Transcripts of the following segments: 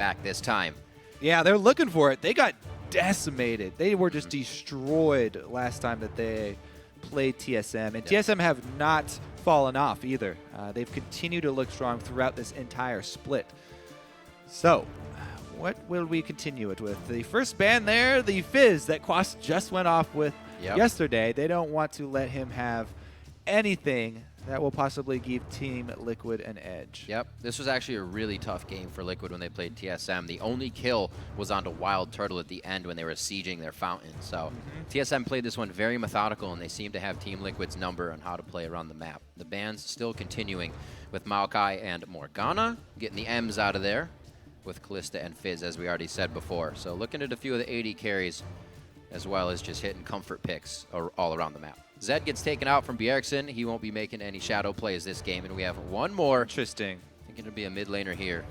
back this time. Yeah, they're looking for it. They got decimated. They were just destroyed last time that they played TSM. And TSM have not fallen off either. They've continued to look strong throughout this entire split. So, what will we continue it with? The first ban there, the Fizz that Quas just went off with yesterday. They don't want to let him have anything that will possibly give Team Liquid an edge. Yep, this was actually a really tough game for Liquid when they played TSM. The only kill was onto Wildturtle at the end when they were sieging their fountain. So TSM played this one very methodical, and they seem to have Team Liquid's number on how to play around the map. The bans still continuing with Maokai and Morgana, getting the M's out of there with Kalista and Fizz, as we already said before. So looking at a few of the AD carries, as well as just hitting comfort picks all around the map. Zed gets taken out from Bjergsen. He won't be making any shadow plays this game, and we have one more. Interesting. I think it'll be a mid laner here.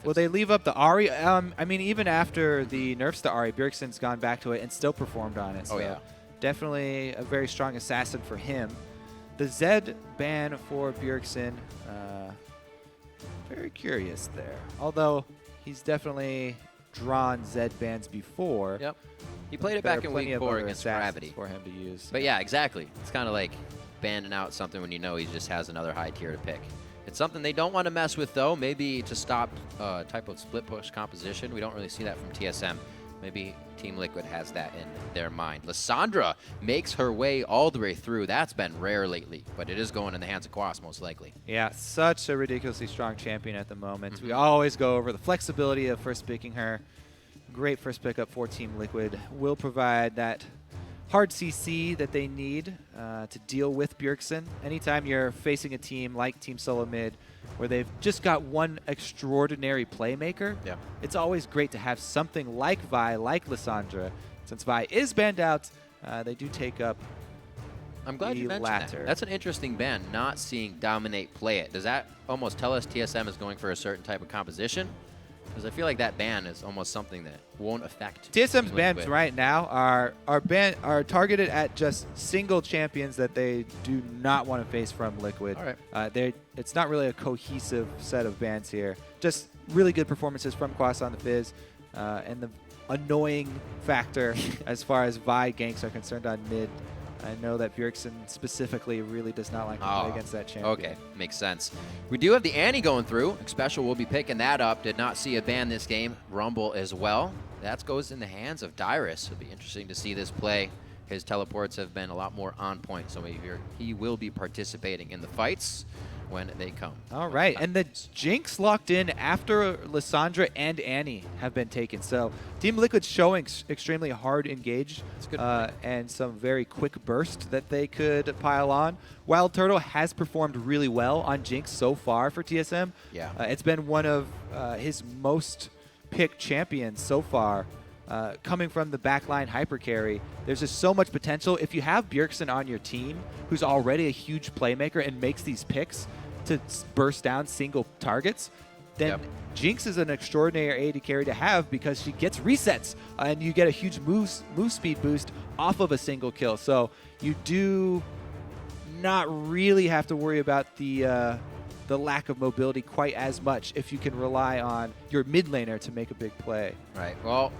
Will they leave up the Ahri? I mean, even after the nerfs to Ahri, Bjergsen's gone back to it and still performed on it. So definitely a very strong assassin for him. The Zed ban for Bjergsen, very curious there. Although he's definitely drawn Zed bans before. Yep. He played it back in week 4 against Gravity for him to use. But yeah, exactly. It's kind of like banning out something when you know he just has another high tier to pick. It's something they don't want to mess with, though. Maybe to stop type of split push composition. We don't really see that from TSM. Maybe Team Liquid has that in their mind. Lissandra makes her way all the way through. That's been rare lately, but it is going in the hands of Quas most likely. Yeah, such a ridiculously strong champion at the moment. We always go over the flexibility of first picking her. Great first pickup for Team Liquid. Will provide that hard CC that they need to deal with Bjergsen. Anytime you're facing a team like Team Solomid, where they've just got one extraordinary playmaker, it's always great to have something like Vi, like Lissandra. Since Vi is banned out, they do take up I'm glad you mentioned that. That's an interesting ban, not seeing Dominate play it. Does that almost tell us TSM is going for a certain type of composition? Because I feel like that ban is almost something that won't affect TSM's bans right now are targeted at just single champions that they do not want to face from Liquid. All right. It's not really a cohesive set of bans here. Just really good performances from Quas on the Fizz, and the annoying factor as far as Vi ganks are concerned on mid. I know that Bjergsen specifically really does not like to play against that champion. Okay, makes sense. We do have the Annie going through. Xpecial will be picking that up. Did not see a ban this game. Rumble as well. That goes in the hands of Dyrus. It'll be interesting to see this play. His teleports have been a lot more on point, so he will be participating in the fights when they come. All right, and the Jinx locked in after Lissandra and Annie have been taken. So Team Liquid showing extremely hard engaged and some very quick burst that they could pile on. Wildturtle has performed really well on Jinx so far for TSM. Yeah, it's been one of his most picked champions so far. Coming from the backline hyper carry, there's just so much potential. If you have Bjergsen on your team, who's already a huge playmaker and makes these picks to burst down single targets, then Jinx is an extraordinary AD carry to have because she gets resets and you get a huge move speed boost off of a single kill. So you do not really have to worry about the lack of mobility quite as much if you can rely on your mid laner to make a big play. Right. Well,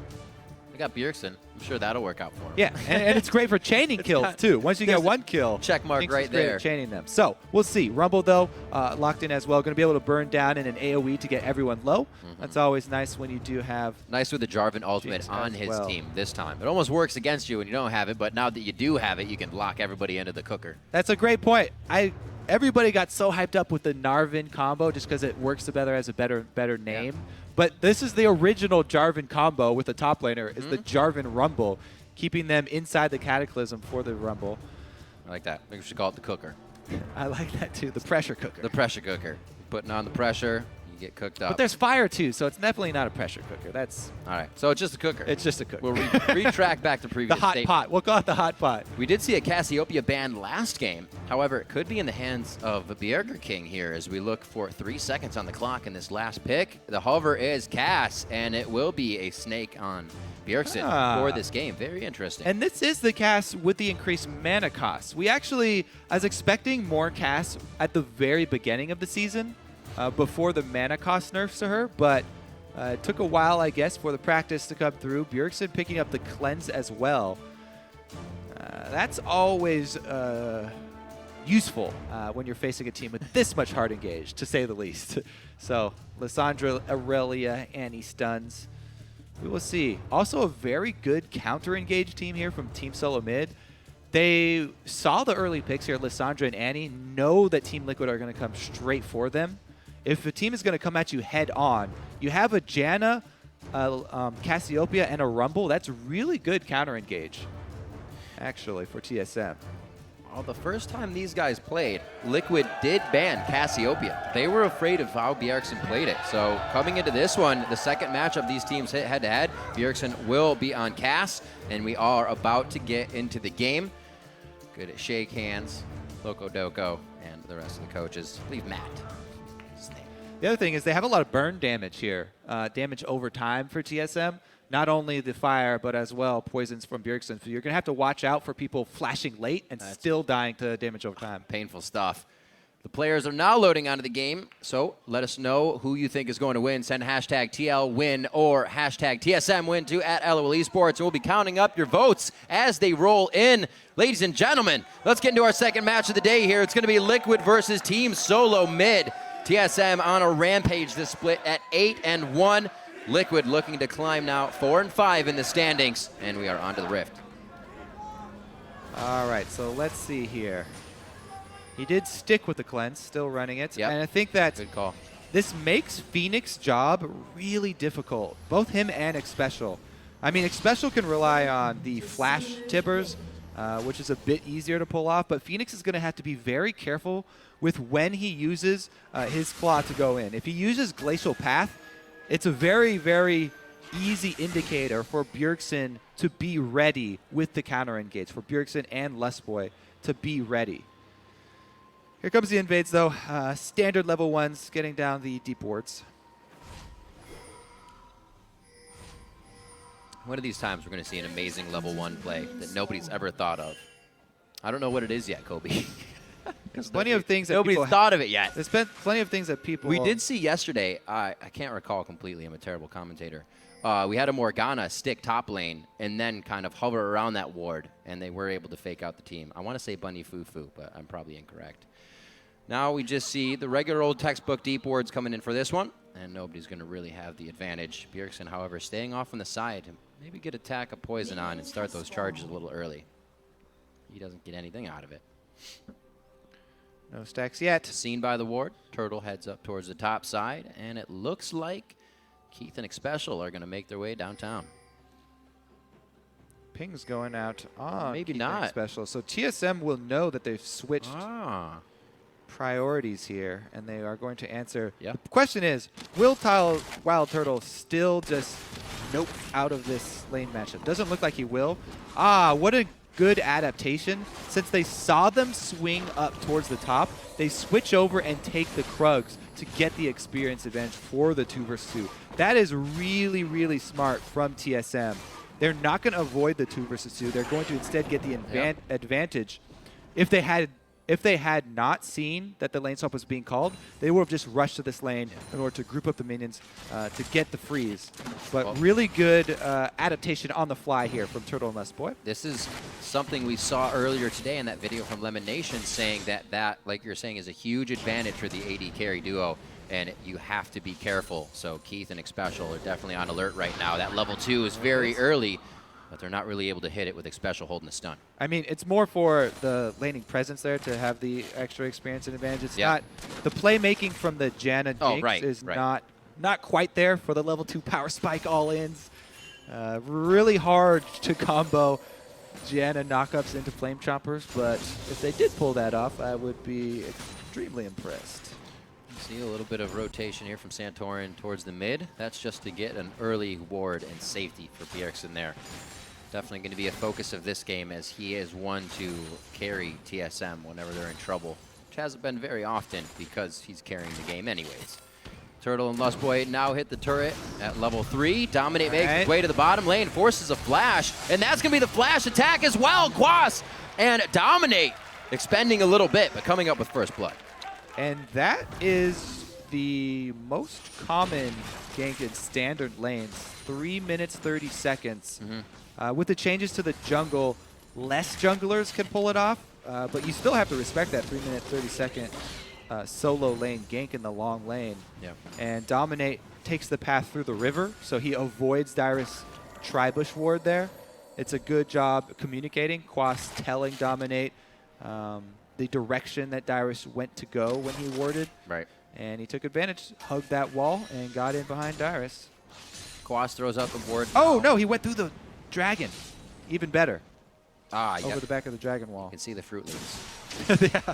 we got Bjergsen. I'm sure that'll work out for him. Yeah, and it's great for chaining kills, too. Once you get one kill, check mark right there. Chaining them. So, we'll see. Rumble, though, locked in as well. Going to be able to burn down in an AoE to get everyone low. That's always nice when you do have... Nice with the Jarvan ultimate on his team this time. It almost works against you when you don't have it, but now that you do have it, you can lock everybody into the cooker. That's a great point. Everybody got so hyped up with the Narvin combo just because it works better as a better name. But this is the original Jarvan combo with the top laner, is the Jarvan Rumble, keeping them inside the Cataclysm for the Rumble. I like that. I think we should call it the cooker. I like that too, the pressure cooker. The pressure cooker. Putting on the pressure, you get cooked up. But there's fire too, so it's definitely not a pressure cooker. That's all right. So it's just a cooker. It's just a cooker. We'll retract back to previous the hot pot. We'll call it the hot pot. We did see a Cassiopeia ban last game. However, it could be in the hands of the Bjergsen here as we look for 3 seconds on the clock in this last pick. The hover is Cass, and it will be a snake on Bjergsen for this game. Very interesting. And this is the Cass with the increased mana cost. We actually, I was expecting more Cass at the very beginning of the season, before the mana cost nerfs to her, but It took a while, I guess, for the practice to come through. Bjergsen picking up the cleanse as well. That's always useful when you're facing a team with this much hard engage, to say the least. So Lissandra, Irelia, Annie stuns. We will see. Also a very good counter-engage team here from Team Solomid. They saw the early picks here, Lissandra and Annie, know that Team Liquid are going to come straight for them. If a team is going to come at you head on, you have a Janna, Cassiopeia, and a Rumble. That's really good counter-engage, actually, for TSM. Well, the first time these guys played, Liquid did ban Cassiopeia. They were afraid of how Bjergsen played it. So coming into this one, the second matchup these teams hit head-to-head, Bjergsen will be on Cass, and we are about to get into the game. Good at shake hands, Loco Doco, and the rest of the coaches. I believe Matt. The other thing is they have a lot of burn damage here, damage over time for TSM. Not only the fire, but as well poisons from Bjergsen. So you're going to have to watch out for people flashing late and still dying to damage over time. Painful stuff. The players are now loading onto the game, so let us know who you think is going to win. Send hashtag TLWin or hashtag TSMWin to @LOLesports, and we'll be counting up your votes as they roll in. Ladies and gentlemen, let's get into our second match of the day here. It's going to be Liquid versus Team Solomid. TSM on a rampage this split at 8-1. Liquid looking to climb now 4-5 in the standings, and we are onto the Rift. All right, so let's see here. He did stick with the cleanse, still running it. Yep. And I think that Good call. this makes FeniX's job really difficult, both him and Xpecial. I mean, Xpecial can rely on the flash tibbers, which is a bit easier to pull off, but FeniX is going to have to be very careful with when he uses his claw to go in. If he uses Glacial Path, it's a very, very easy indicator for Bjergsen to be ready with the counter engage, for Bjergsen and Lustboy to be ready. Here comes the invades, though. Standard level 1s getting down the deep wards. One of these times we're going to see an amazing level 1 play that nobody's ever thought of. I don't know what it is yet, Kobe. There's plenty of things that nobody's thought of it yet. There's been plenty of things that people... We did see yesterday, I can't recall completely, I'm a terrible commentator. We had a Morgana stick top lane and then kind of hover around that ward, and they were able to fake out the team. I want to say Bunny Fufu, but I'm probably incorrect. Now we just see the regular old textbook deep wards coming in for this one, and nobody's going to really have the advantage. Bjergsen, however, staying off on the side, maybe get attack a poison on and start those charges a little early. He doesn't get anything out of it. No stacks yet. Seen by the ward. Turtle heads up towards the top side, and it looks like Keith and Xpecial are going to make their way downtown. Ping's going out on Maybe Keith not. and Xpecial. So TSM will know that they've switched priorities here, and they are going to answer. Yep. The question is, will Wildturtle still just nope out of this lane matchup? Doesn't look like he will. What a good adaptation. Since they saw them swing up towards the top, they switch over and take the Krugs to get the experience advantage for the 2 versus 2. That is really, really smart from TSM. They're not going to avoid the 2 versus 2. They're going to instead get the advantage. If they had not seen that the lane swap was being called, they would have just rushed to this lane in order to group up the minions to get the freeze. But really good adaptation on the fly here from Turtle and Lustboy. This is something we saw earlier today in that video from Lemon Nation, saying that, like you're saying, is a huge advantage for the AD carry duo, and you have to be careful. So Keith and Xpecial are definitely on alert right now. That level 2 is very early, but they're not really able to hit it with Xpecial holding the stun. I mean, it's more for the laning presence there to have the extra experience and advantage. It's not the playmaking from the Janna Jinx is not quite there for the level 2 power spike all-ins. Really hard to combo Janna knockups into Flame Chompers, but if they did pull that off, I would be extremely impressed. See a little bit of rotation here from Santorin towards the mid. That's just to get an early ward and safety for Bjergsen there. Definitely going to be a focus of this game, as he is one to carry TSM whenever they're in trouble, which hasn't been very often because he's carrying the game anyways. Turtle and Lustboy now hit the turret at level 3. Dominate makes his way to the bottom lane, forces a flash, and that's going to be the flash attack as well. Quas and Dominate expending a little bit, but coming up with first blood. And that is the most common gank in standard lanes. 3 minutes, 30 seconds. With the changes to the jungle, less junglers can pull it off, but you still have to respect that 3 minute, 30 second solo lane gank in the long lane. Yeah. And Dominate takes the path through the river, so he avoids Dyrus' Tribush ward there. It's a good job communicating. Quas telling Dominate the direction that Dyrus went to go when he warded. Right. And he took advantage, hugged that wall, and got in behind Dyrus. Quas throws out the ward. Oh, no, he went through the dragon. Even better. Ah, Over the back of the dragon wall. You can see the Fruit Loops. Yeah.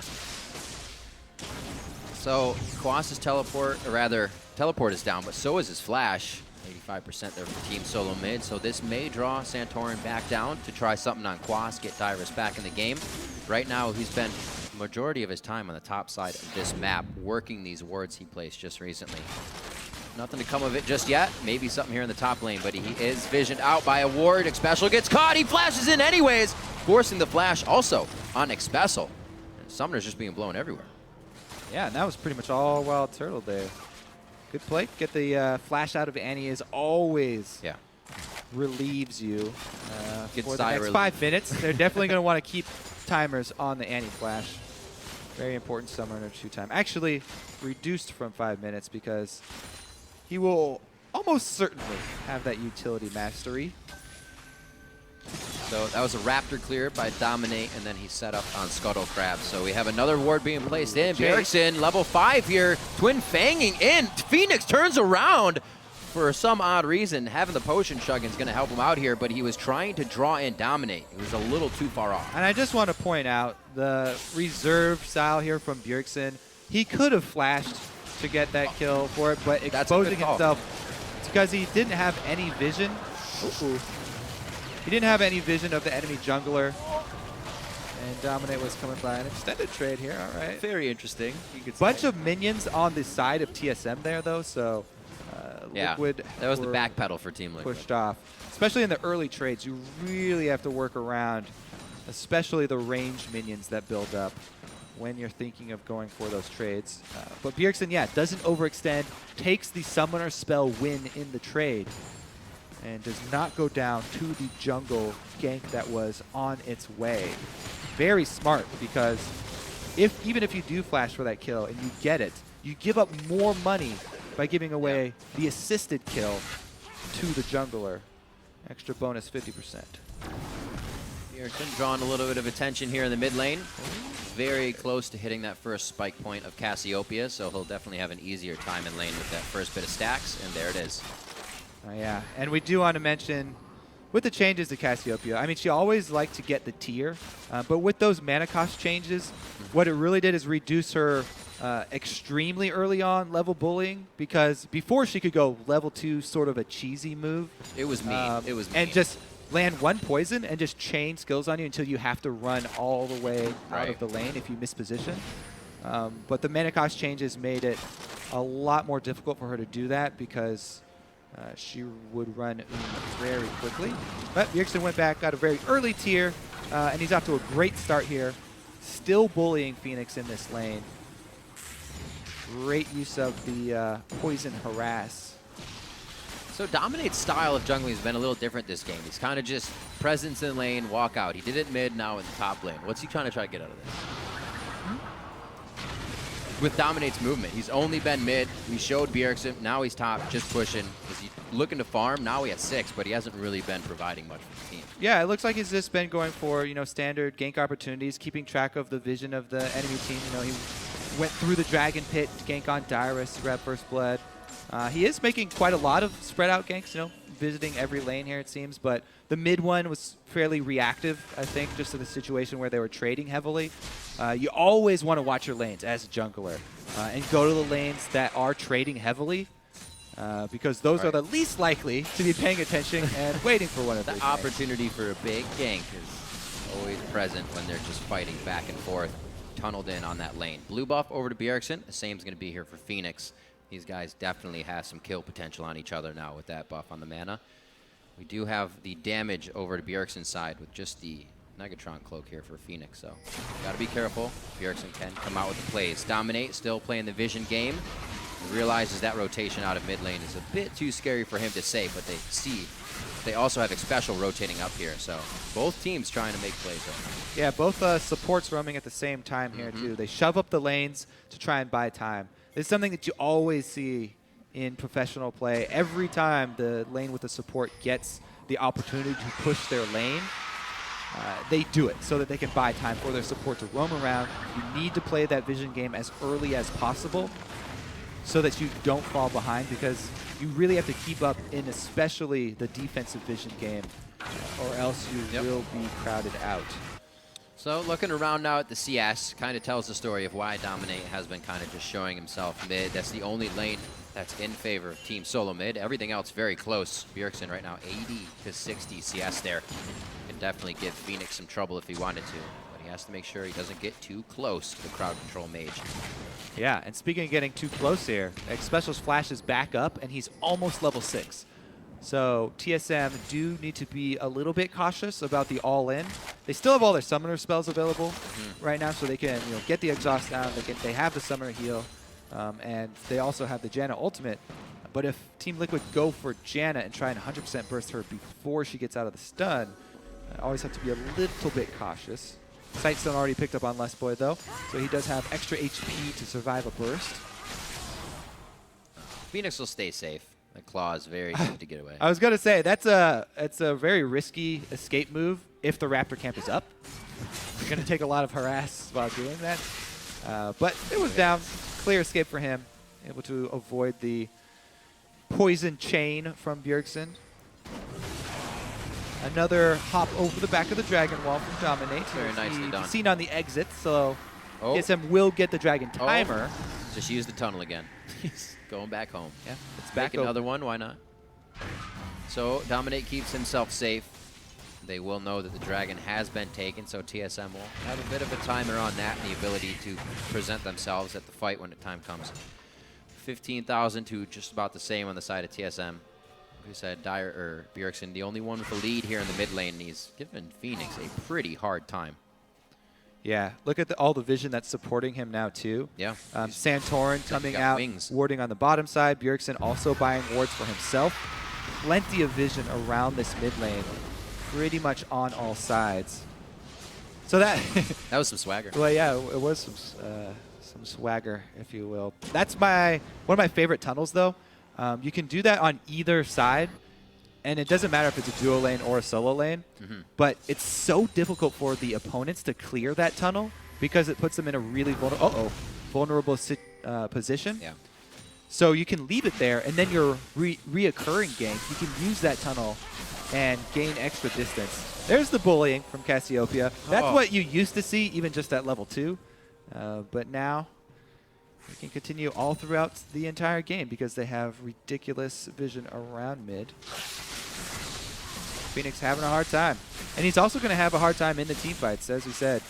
So Quas's teleport is down, but so is his flash. 85% there for Team Solomid. So this may draw Santorin back down to try something on Quas, get Dyrus back in the game. Right now, he's spent the majority of his time on the top side of this map, working these wards he placed just recently. Nothing to come of it just yet. Maybe something here in the top lane, but he is visioned out by a ward. Xpecial gets caught. He flashes in anyways, forcing the flash also on Xpecial. Summoner's just being blown everywhere. Yeah, and that was pretty much all Wildturtle there. Good play. Get the flash out of Annie as always. Yeah. Relieves you for the Sigh next 5 minutes. They're definitely going to want to keep timers on the Annie flash. Very important summoner to time. Actually, reduced from 5 minutes because he will almost certainly have that utility mastery. So that was a Raptor clear by Dominate, and then he set up on Scuttle Crab. So we have another ward being placed in. Bjergsen, level 5 here. Twin Fanging in. FeniX turns around. For some odd reason, having the potion chug is going to help him out here, but he was trying to draw in Dominate. He was a little too far off. And I just want to point out the reserve style here from Bjergsen. He could have flashed to get that kill for it, but exposing himself, it's because he didn't have any vision. He didn't have any vision of the enemy jungler. And Dominate was coming by an extended trade here. All right. Very interesting. Bunch of minions on the side of TSM there, though, so yeah, Liquid that was the back pedal for Team Liquid. Pushed off. Especially in the early trades, you really have to work around, especially the range minions that build up when you're thinking of going for those trades. But Bjergsen, yeah, doesn't overextend, takes the summoner spell win in the trade, and does not go down to the jungle gank that was on its way. Very smart, because even if you do flash for that kill and you get it, you give up more money by giving away the assisted kill to the jungler. Extra bonus 50%. Bjergsen drawing a little bit of attention here in the mid lane. Very close to hitting that first spike point of Cassiopeia, so he'll definitely have an easier time in lane with that first bit of stacks, and there it is. Yeah, and we do want to mention, with the changes to Cassiopeia, I mean, she always liked to get the tier, but with those mana cost changes, what it really did is reduce her extremely early on level bullying, because before she could go level 2, sort of a cheesy move. It was mean. It was mean. And just land one poison and just chain skills on you until you have to run all the way out of the lane if you misposition. But the mana cost changes made it a lot more difficult for her to do that, because she would run very quickly. But Bjergsen went back, got a very early tier, and he's off to a great start here. Still bullying FeniX in this lane. Great use of the poison harass. So Dominate's style of jungling has been a little different this game. He's kind of just presence in lane, walk out. He did it mid, now in the top lane. What's he trying to get out of this? With Dominate's movement, he's only been mid. We showed Bjergsen, now he's top, just pushing. Is he looking to farm? Now he has 6, but he hasn't really been providing much for the team. Yeah, it looks like he's just been going for, standard gank opportunities, keeping track of the vision of the enemy team. He went through the dragon pit to gank on Dyrus to grab first blood. He is making quite a lot of spread out ganks, visiting every lane here, it seems, but the mid one was fairly reactive, I think, just to the situation where they were trading heavily. You always want to watch your lanes as a jungler and go to the lanes that are trading heavily, because those are the least likely to be paying attention and waiting for one of those. The opportunity for a big gank is always present when they're just fighting back and forth, tunneled in on that lane. Blue buff over to Bjergsen. The same's going to be here for FeniX. These guys definitely have some kill potential on each other now with that buff on the mana. We do have the damage over to Bjergsen's side with just the Negatron cloak here for FeniX, so got to be careful. Bjergsen can come out with the plays. Dominate still playing the vision game. He realizes that rotation out of mid lane is a bit too scary for him to save, but they also have Xpecial rotating up here, so both teams trying to make plays right now. Yeah, both supports roaming at the same time here too. They shove up the lanes to try and buy time. It's something that you always see in professional play. Every time the lane with the support gets the opportunity to push their lane, they do it so that they can buy time for their support to roam around. You need to play that vision game as early as possible so that you don't fall behind, because you really have to keep up in especially the defensive vision game, or else you will be crowded out. So looking around now at the CS, kind of tells the story of why Dominate has been kind of just showing himself mid. That's the only lane that's in favor of Team Solomid. Everything else very close. Bjergsen right now 80 to 60 CS there. Can definitely give FeniX some trouble if he wanted to, but he has to make sure he doesn't get too close to the crowd control mage. Yeah, and speaking of getting too close here, Xpecial's flash is back up, and he's almost level 6. So TSM do need to be a little bit cautious about the all-in. They still have all their summoner spells available right now, so they can get the exhaust down. They have the summoner heal, and they also have the Janna ultimate. But if Team Liquid go for Janna and try and 100% burst her before she gets out of the stun, always have to be a little bit cautious. Sightstone already picked up on Lustboy though, so he does have extra HP to survive a burst. FeniX will stay safe. The claw is very good to get away. I was gonna say it's a very risky escape move if the Raptor camp is up. You're gonna take a lot of harass while doing that. But it was down. Clear escape for him. Able to avoid the poison chain from Bjergsen. Another hop over the back of the Dragon Wall from Dominate. Very nicely done. Seen on the exit, so TSM will get the Dragon timer. Just use the tunnel again. He's going back home. Yeah, it's back. Take another one, why not? So Dominate keeps himself safe. They will know that the Dragon has been taken, so TSM will have a bit of a timer on that and the ability to present themselves at the fight when the time comes. 15,000 to just about the same on the side of TSM. We said Bjergsen, the only one with a lead here in the mid lane, and he's given FeniX a pretty hard time. Yeah, look at all the vision that's supporting him now too. Yeah. Santorin coming out, warding on the bottom side. Bjergsen also buying wards for himself. Plenty of vision around this mid lane, pretty much on all sides. So that that was some swagger. Well, yeah, it was some swagger, if you will. That's one of my favorite tunnels, though. You can do that on either side, and it doesn't matter if it's a duo lane or a solo lane, but it's so difficult for the opponents to clear that tunnel because it puts them in a really vulnerable position. Yeah. So you can leave it there, and then your reoccurring gank, you can use that tunnel and gain extra distance. There's the bullying from Cassiopeia. That's what you used to see even just at level 2, but now we can continue all throughout the entire game because they have ridiculous vision around mid. FeniX having a hard time. And he's also going to have a hard time in the team fights, as we said.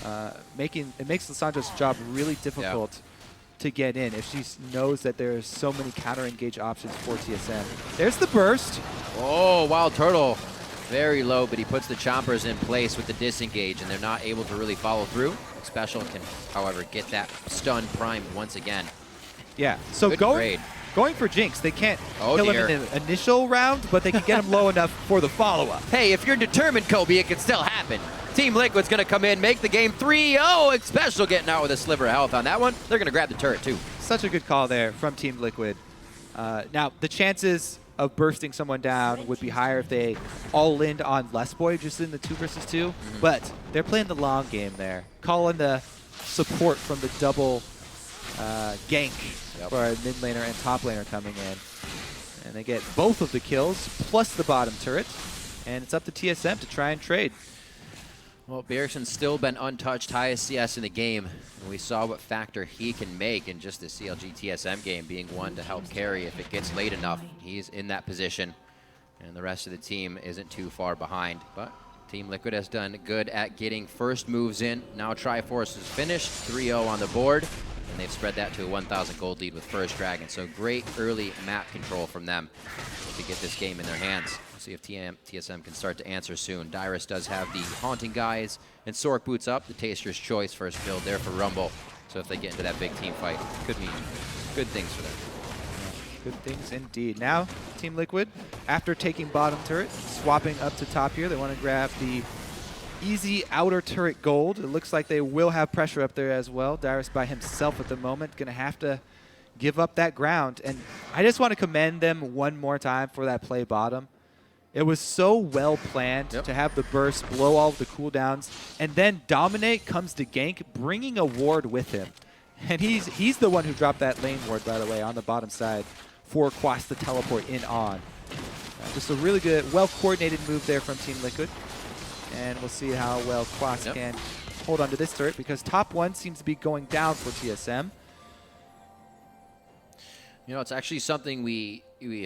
It makes Lissandra's job really difficult to get in if she knows that there's so many counter-engage options for TSM. There's the burst. Oh, Wildturtle. Very low, but he puts the chompers in place with the disengage, and they're not able to really follow through. Xpecial can, however, get that stun primed once again. Yeah, so going for Jinx, they can't kill him in the initial round, but they can get him low enough for the follow-up. Hey, if you're determined, Kobe, it can still happen. Team Liquid's going to come in, make the game 3-0. Xpecial getting out with a sliver of health on that one. They're going to grab the turret, too. Such a good call there from Team Liquid. Now, the chances of bursting someone down would be higher if they all linned on Lustboy just in the 2 versus 2, but they're playing the long game there. Calling the support from the double gank for a mid laner and top laner coming in. And they get both of the kills plus the bottom turret, and it's up to TSM to try and trade. Well, Bjergsen's still been untouched, highest CS in the game. And we saw what factor he can make in just the CLG TSM game, being one to help carry if it gets late enough. He's in that position, and the rest of the team isn't too far behind. But Team Liquid has done good at getting first moves in. Now Triforce is finished, 3-0 on the board, and they've spread that to a 1,000 gold lead with First Dragon. So great early map control from them to get this game in their hands. See if TSM can start to answer soon. Dyrus does have the Haunting Guys and Sork boots up. The Taster's Choice first build there for Rumble. So if they get into that big team fight, could mean good things for them. Good things indeed. Now, Team Liquid, after taking bottom turret, swapping up to top here. They want to grab the easy outer turret gold. It looks like they will have pressure up there as well. Dyrus by himself at the moment, going to have to give up that ground. And I just want to commend them one more time for that play bottom. It was so well planned to have the burst, blow all of the cooldowns, and then Dominate comes to gank, bringing a ward with him. And he's the one who dropped that lane ward, by the way, on the bottom side for Quas to teleport in on. Just a really good, well-coordinated move there from Team Liquid. And we'll see how well Quas can hold onto this turret, because top one seems to be going down for TSM. You know, it's actually something we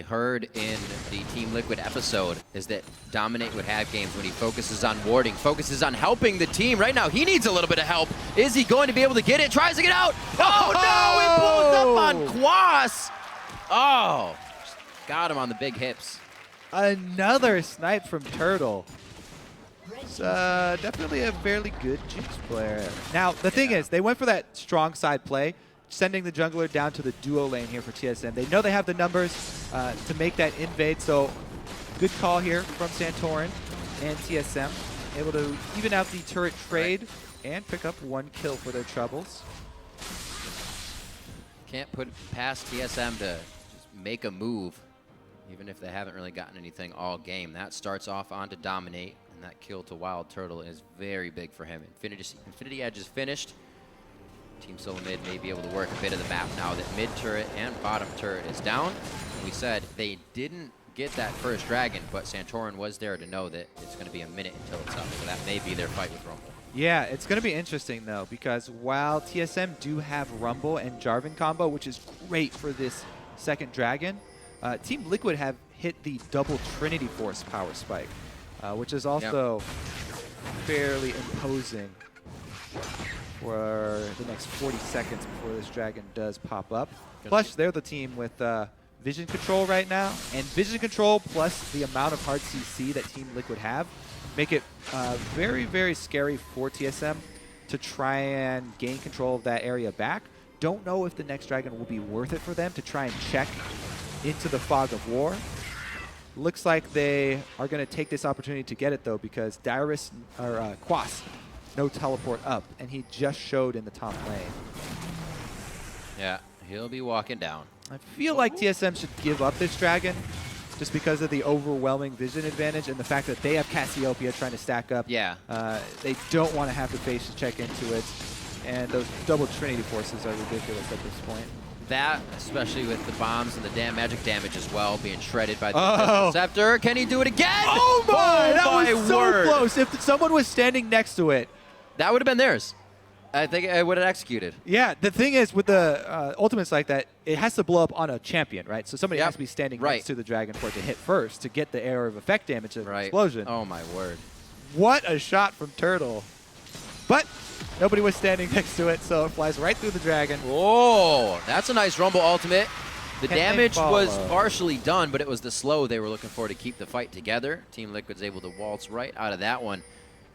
heard in the Team Liquid episode, is that Dominate would have games when he focuses on warding, focuses on helping the team. Right now, he needs a little bit of help. Is he going to be able to get it? Tries to get out. Oh, no! It blows up on Quas. Oh, got him on the big hips. Another snipe from Turtle. It's definitely a fairly good Jinx player. Now, the thing is, they went for that strong side play, sending the jungler down to the duo lane here for TSM. They know they have the numbers to make that invade, so good call here from Santorin and TSM. Able to even out the turret trade and pick up one kill for their troubles. Can't put past TSM to just make a move, even if they haven't really gotten anything all game. That starts off on to Dominate, and that kill to Wildturtle is very big for him. Infinity Edge is finished. Team Solomid may be able to work a bit of the map now that mid turret and bottom turret is down. And we said they didn't get that first dragon, but Santorin was there to know that it's going to be a minute until it's up. So that may be their fight with Rumble. Yeah, it's going to be interesting, though, because while TSM do have Rumble and Jarvan combo, which is great for this second dragon, Team Liquid have hit the double Trinity Force power spike, which is also fairly imposing for the next 40 seconds before this dragon does pop up. Plus, they're the team with vision control right now, and vision control plus the amount of hard CC that Team Liquid have make it very, very scary for TSM to try and gain control of that area back. Don't know if the next dragon will be worth it for them to try and check into the fog of war. Looks like they are going to take this opportunity to get it, though, because Dyrus, or Quas, no teleport up, and he just showed in the top lane. Yeah, he'll be walking down. I feel like TSM should give up this dragon just because of the overwhelming vision advantage and the fact that they have Cassiopeia trying to stack up. Yeah. They don't want to have to face check into it, and those double Trinity Forces are ridiculous at this point. That, especially with the bombs and the magic damage as well, being shredded by the Scepter. Can he do it again? Oh my! That was so word. close. If someone was standing next to it, that would have been theirs. I think it would have executed. Yeah, the thing is with the ultimates like that, it has to blow up on a champion, right? So somebody has to be standing next to the dragon for it to hit first to get the area of effect damage of explosion. Oh my word. What a shot from Turtle. But nobody was standing next to it, so it flies right through the dragon. Whoa, that's a nice Rumble ultimate. The damage was partially done, but it was the slow they were looking for to keep the fight together. Team Liquid's able to waltz right out of that one.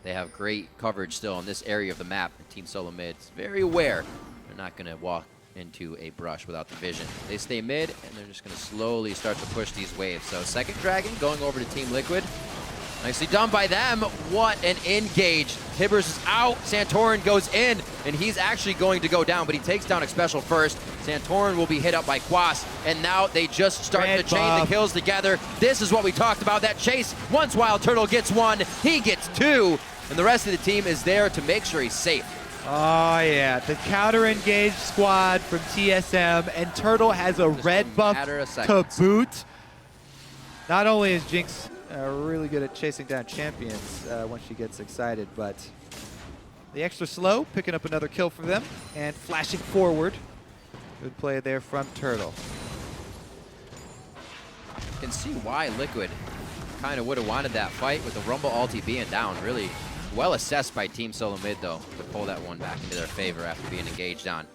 They have great coverage still in this area of the map. And Team Solomid's very aware they're not going to walk into a brush without the vision. They stay mid, and they're just going to slowly start to push these waves. So second dragon going over to Team Liquid. Nicely done by them. What an engage. Tibbers is out. Santorin goes in, and he's actually going to go down, but he takes down Xpecial first. Santorin will be hit up by Quas, and now they just start to chain the kills together. This is what we talked about, that chase. Once Wildturtle gets one, he gets two, and the rest of the team is there to make sure he's safe. Oh, yeah. The counter-engaged squad from TSM, and Turtle has a red buff to boot. Not only is Jinx really good at chasing down champions when she gets excited, but the extra slow, picking up another kill for them, and flashing forward. Good play there from Turtle. You can see why Liquid kind of would have wanted that fight with the Rumble ulti being down. Really well assessed by Team Solomid, though, to pull that one back into their favor after being engaged on.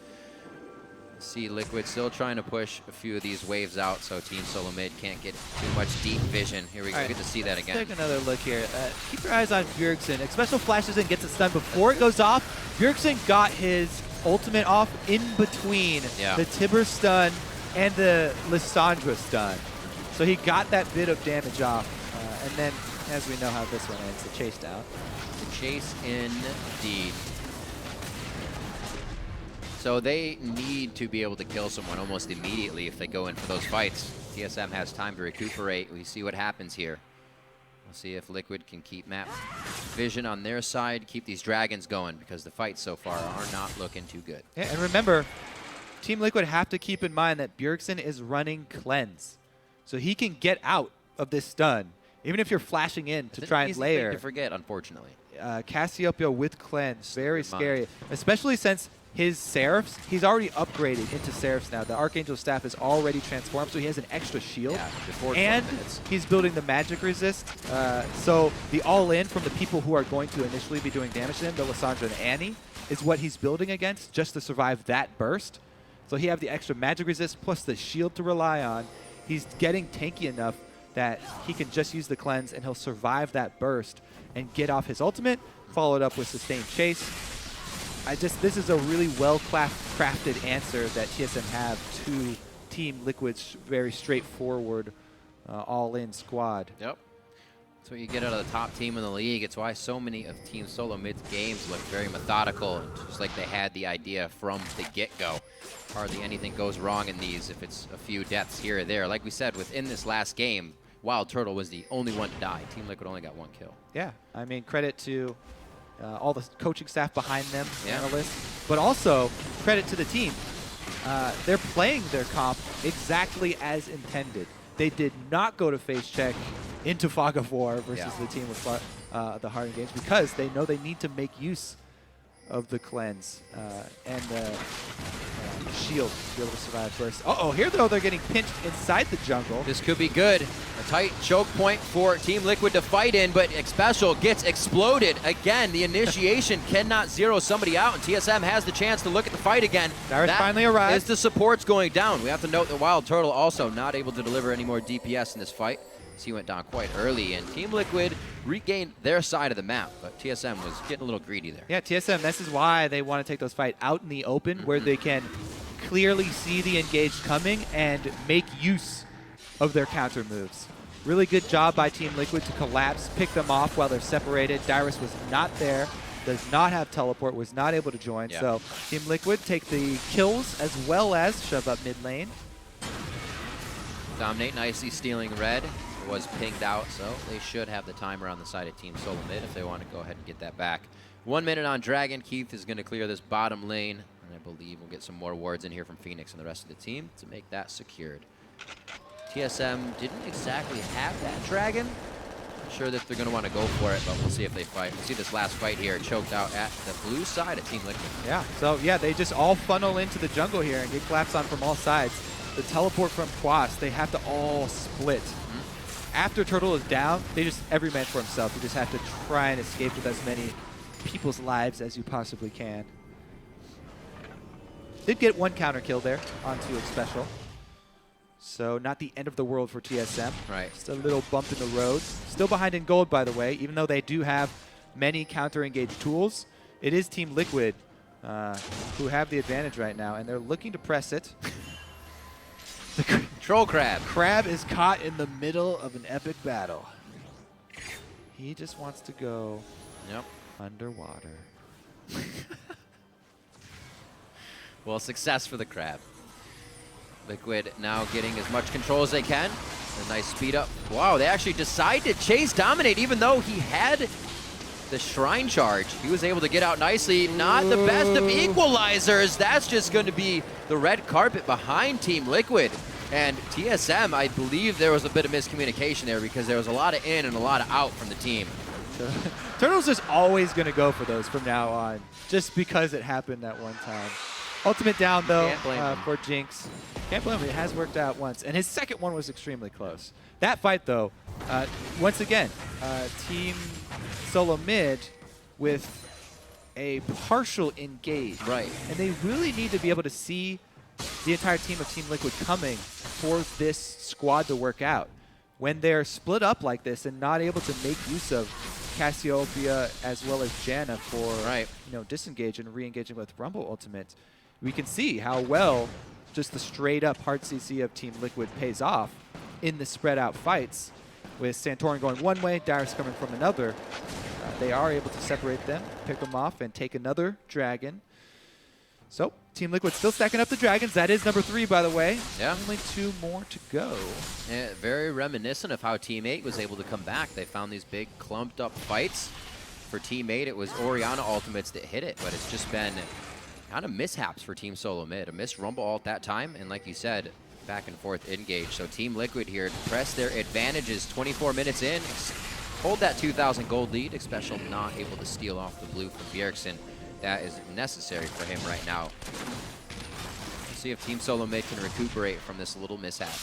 See Liquid still trying to push a few of these waves out so Team Solomid can't get too much deep vision. Here we go. Good to see that again. Let's take another look here. Keep your eyes on Bjergsen. Xpecial flashes and gets it stunned before it goes off. Bjergsen got his ultimate off in between the Tibber stun and the Lissandra stun. So he got that bit of damage off. And then, as we know how this one ends, the chase down. The chase indeed. So they need to be able to kill someone almost immediately if they go in for those fights. TSM has time to recuperate. We see what happens here. We'll see if Liquid can keep map vision on their side, keep these dragons going, because the fights so far are not looking too good. Yeah, and remember, Team Liquid have to keep in mind that Bjergsen is running cleanse. So he can get out of this stun, even if you're flashing in to try and layer. Easy thing to forget, unfortunately. Cassiopeia with cleanse, very scary, especially since his Seraphs, he's already upgraded into Seraphs now. The Archangel Staff is already transformed, so he has an extra shield. And he's building the magic resist. So the all-in from the people who are going to initially be doing damage to him, the Lissandra and Annie, is what he's building against just to survive that burst. So he have the extra magic resist plus the shield to rely on. He's getting tanky enough that he can just use the cleanse and he'll survive that burst and get off his ultimate, followed up with sustained chase. This is a really well-crafted answer that TSM have to Team Liquid's very straightforward all-in squad. Yep. That's what you get out of the top team in the league. It's why so many of Team Solomid's games look very methodical, just like they had the idea from the get-go. Hardly anything goes wrong in these if it's a few deaths here or there. Like we said, within this last game, Wildturtle was the only one to die. Team Liquid only got 1 kill. Yeah, I mean, credit to all the coaching staff behind them, analysts, but also credit to the team. They're playing their comp exactly as intended. They did not go to face check into Fog of War versus the team with the hard engage because they know they need to make use of the cleanse and the shield to be able to survive first. Uh-oh, here though they're getting pinched inside the jungle. This could be good. A tight choke point for Team Liquid to fight in, but Xpecial gets exploded. Again, the initiation cannot zero somebody out, and TSM has the chance to look at the fight again. Dyrus finally arrived. As the support's going down. We have to note that Wildturtle also not able to deliver any more DPS in this fight. He went down quite early, and Team Liquid regained their side of the map, but TSM was getting a little greedy there. Yeah, TSM, this is why they want to take those fights out in the open, where they can clearly see the engage coming and make use of their counter moves. Really good job by Team Liquid to collapse, pick them off while they're separated. Dyrus was not there, does not have teleport, was not able to join, so Team Liquid take the kills as well as shove up mid lane. Dominate nicely stealing red. Was pinged out, so they should have the timer on the side of Team Solomid if they want to go ahead and get that back. 1 minute on Dragon. Keith is going to clear this bottom lane, and I believe we'll get some more wards in here from FeniX and the rest of the team to make that secured. TSM didn't exactly have that Dragon. Not sure that they're going to want to go for it, but we'll see if they fight. We'll see this last fight here choked out at the blue side of Team Liquid. Yeah, so yeah, they just all funnel into the jungle here and get collapsed on from all sides. The teleport from Quas, they have to all split. After Turtle is down, they just, every man for himself. You just have to try and escape with as many people's lives as you possibly can. Did get 1 counter kill there onto Xpecial. So not the end of the world for TSM. Right. Just a little bump in the road. Still behind in gold, by the way, even though they do have many counter engage tools. It is Team Liquid who have the advantage right now, and they're looking to press it. The Troll Crab. Crab is caught in the middle of an epic battle. He just wants to go underwater. Well, success for the Crab. Liquid now getting as much control as they can. A nice speed up. Wow, they actually decide to chase Dominate even though he had the Shrine Charge. He was able to get out nicely. Not the best of equalizers. That's just going to be the red carpet behind Team Liquid. And TSM, I believe there was a bit of miscommunication there because there was a lot of in and a lot of out from the team. Turtle's just always going to go for those from now on, just because it happened that one time. Ultimate down, though, for Jinx. Can't blame him. It has worked out once. And his second one was extremely close. That fight, though, once again, Team Solomid with a partial engage. Right. And they really need to be able to see the entire team of Team Liquid coming for this squad to work out. When they're split up like this and not able to make use of Cassiopeia as well as Janna for disengage and re-engaging with Rumble Ultimate, we can see how well just the straight up hard CC of Team Liquid pays off in the spread out fights, with Santorin going one way, Dyrus coming from another. They are able to separate them, pick them off, and take another dragon. So Team Liquid still stacking up the dragons. That is number 3, by the way. Yeah. Only 2 more to go. Yeah, very reminiscent of how Team 8 was able to come back. They found these big clumped up fights. For Team 8, it was Orianna ultimates that hit it, but it's just been kind of mishaps for Team Solomid. A missed Rumble ult that time, and like you said, back and forth engage. So Team Liquid here to press their advantages 24 minutes in. Hold that 2,000 gold lead. Xpecial not able to steal off the blue from Bjergsen. That is necessary for him right now. Let's see if Team Solomid can recuperate from this little mishap.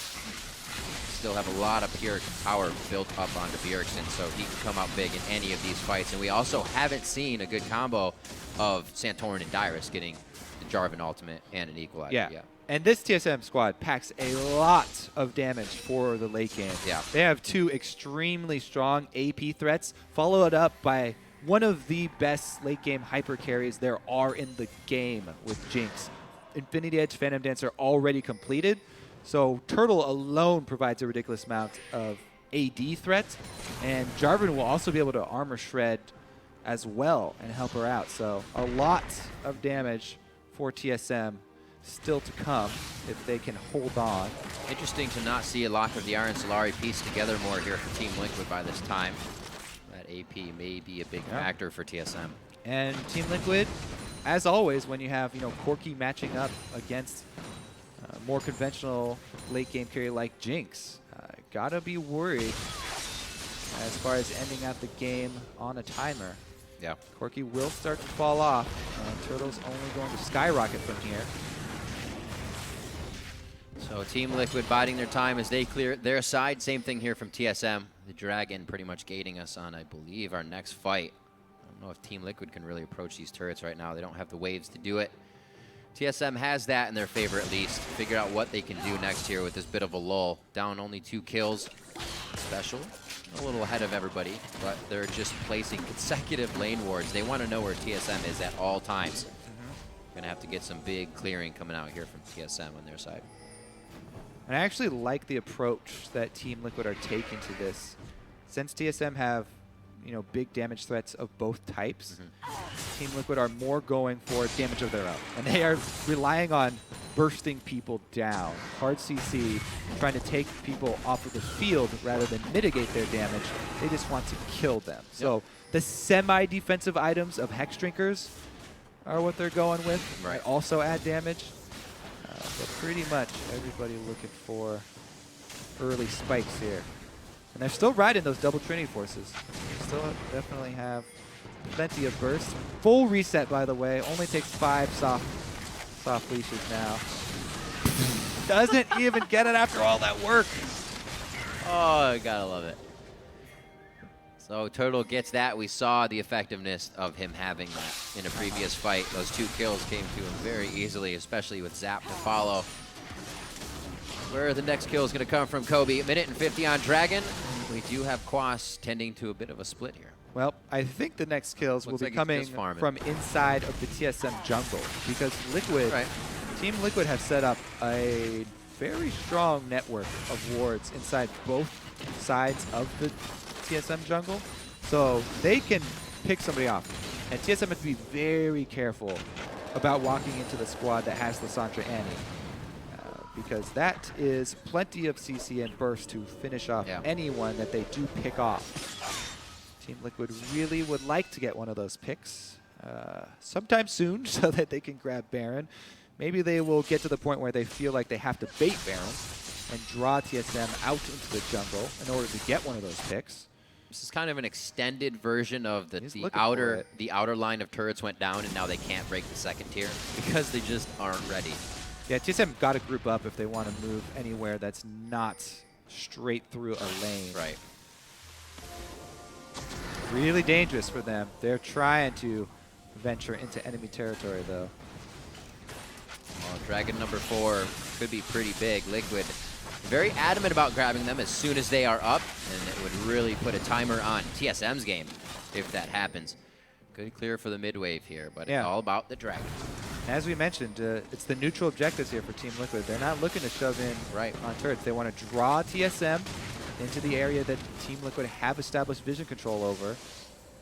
Still have a lot of pure power built up onto Bjergsen, so he can come out big in any of these fights. And we also haven't seen a good combo of Santorin and Dyrus getting the Jarvan ultimate and an equalizer. Yeah. And this TSM squad packs a lot of damage for the late game. Yeah. They have 2 extremely strong AP threats, followed up by one of the best late game hyper carries there are in the game with Jinx. Infinity Edge, Phantom Dancer already completed, so Turtle alone provides a ridiculous amount of AD threats, and Jarvan will also be able to armor shred as well and help her out. So a lot of damage for TSM still to come if they can hold on. Interesting to not see a lot of the Iron Solari piece together more here for Team Liquid by this time. That AP may be a big factor for TSM. And Team Liquid, as always, when you have Corki matching up against more conventional late game carry like Jinx, gotta be worried as far as ending out the game on a timer. Yeah. Corki will start to fall off, and Turtle's only going to skyrocket from here. So Team Liquid biding their time as they clear their side. Same thing here from TSM. The Dragon pretty much gating us on, I believe, our next fight. I don't know if Team Liquid can really approach these turrets right now. They don't have the waves to do it. TSM has that in their favor at least. Figure out what they can do next here with this bit of a lull. Down only 2 kills. Xpecial, a little ahead of everybody, but they're just placing consecutive lane wards. They want to know where TSM is at all times. Gonna have to get some big clearing coming out here from TSM on their side. And I actually like the approach that Team Liquid are taking to this. Since TSM have, big damage threats of both types, Team Liquid are more going for damage of their own. And they are relying on bursting people down. Hard CC, trying to take people off of the field rather than mitigate their damage. They just want to kill them. Yep. So the semi-defensive items of Hex Drinkers are what they're going with. Right. They also add damage. But pretty much everybody looking for early spikes here. And they're still riding those double Trinity forces. They still definitely have plenty of burst. Full reset, by the way. Only takes 5 soft leashes now. Doesn't even get it after all that work. Oh, I gotta love it. So Turtle gets that. We saw the effectiveness of him having that in a previous fight. Those 2 kills came to him very easily, especially with Zap to follow. Where the next kill is going to come from, Kobe. 1:50 on Dragon. We do have Quas tending to a bit of a split here. Well, I think the next kills will be coming from inside of the TSM jungle, because Team Liquid have set up a very strong network of wards inside both sides of the TSM jungle, so they can pick somebody off. And TSM has to be very careful about walking into the squad that has Lissandra Annie, because that is plenty of CC and burst to finish off anyone that they do pick off. Team Liquid really would like to get one of those picks sometime soon so that they can grab Baron. Maybe they will get to the point where they feel like they have to bait Baron and draw TSM out into the jungle in order to get one of those picks. This is kind of an extended version of the outer line of turrets went down, and now they can't break the second tier because they just aren't ready. Yeah, TSM got to group up if they want to move anywhere that's not straight through a lane. Right. Really dangerous for them. They're trying to venture into enemy territory, though. Well, Dragon number 4 could be pretty big. Liquid very adamant about grabbing them as soon as they are up, and it would really put a timer on TSM's game if that happens. Good clear for the mid wave here, but it's all about the dragon. As we mentioned, it's the neutral objectives here for Team Liquid. They're not looking to shove in on turrets. They want to draw TSM into the area that Team Liquid have established vision control over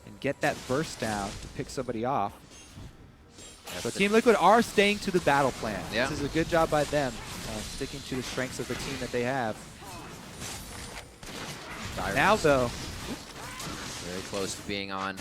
and get that burst down to pick somebody off. So Team Liquid are staying to the battle plan. This is a good job by them, sticking to the strengths of the team that they have. Dyrus. Now, though, very close to being on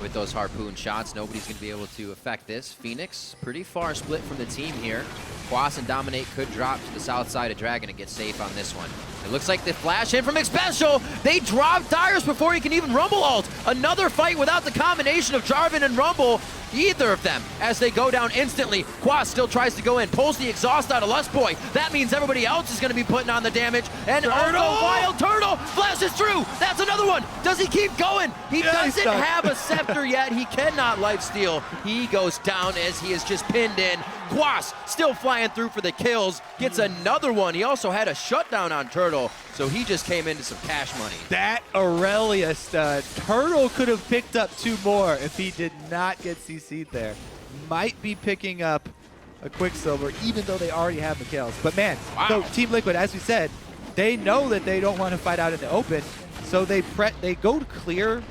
with those harpoon shots. Nobody's going to be able to affect this. FeniX, pretty far split from the team here. Quas and Dominate could drop to the south side of Dragon and get safe on this one. It looks like the flash in from Xpecial. They drop Dyrus before he can even Rumble ult. Another fight without the combination of Jarvan and Rumble. Either of them as they go down instantly. Quas still tries to go in, pulls the exhaust out of Lustboy. That means everybody else is going to be putting on the damage. And also Wildturtle flashes through. That's another one. Does he keep going? He doesn't have a scepter yet. He cannot lifesteal. He goes down as he is just pinned in. Quas still flying through for the kills. Gets another one. He also had a shutdown on Turtle, so he just came into some cash money. That Irelia stud. Turtle could have picked up 2 more if he did not get CC'd there. Might be picking up a Quicksilver, even though they already have the kills. But man, so Team Liquid, as we said, they know that they don't want to fight out in the open, so they go to clear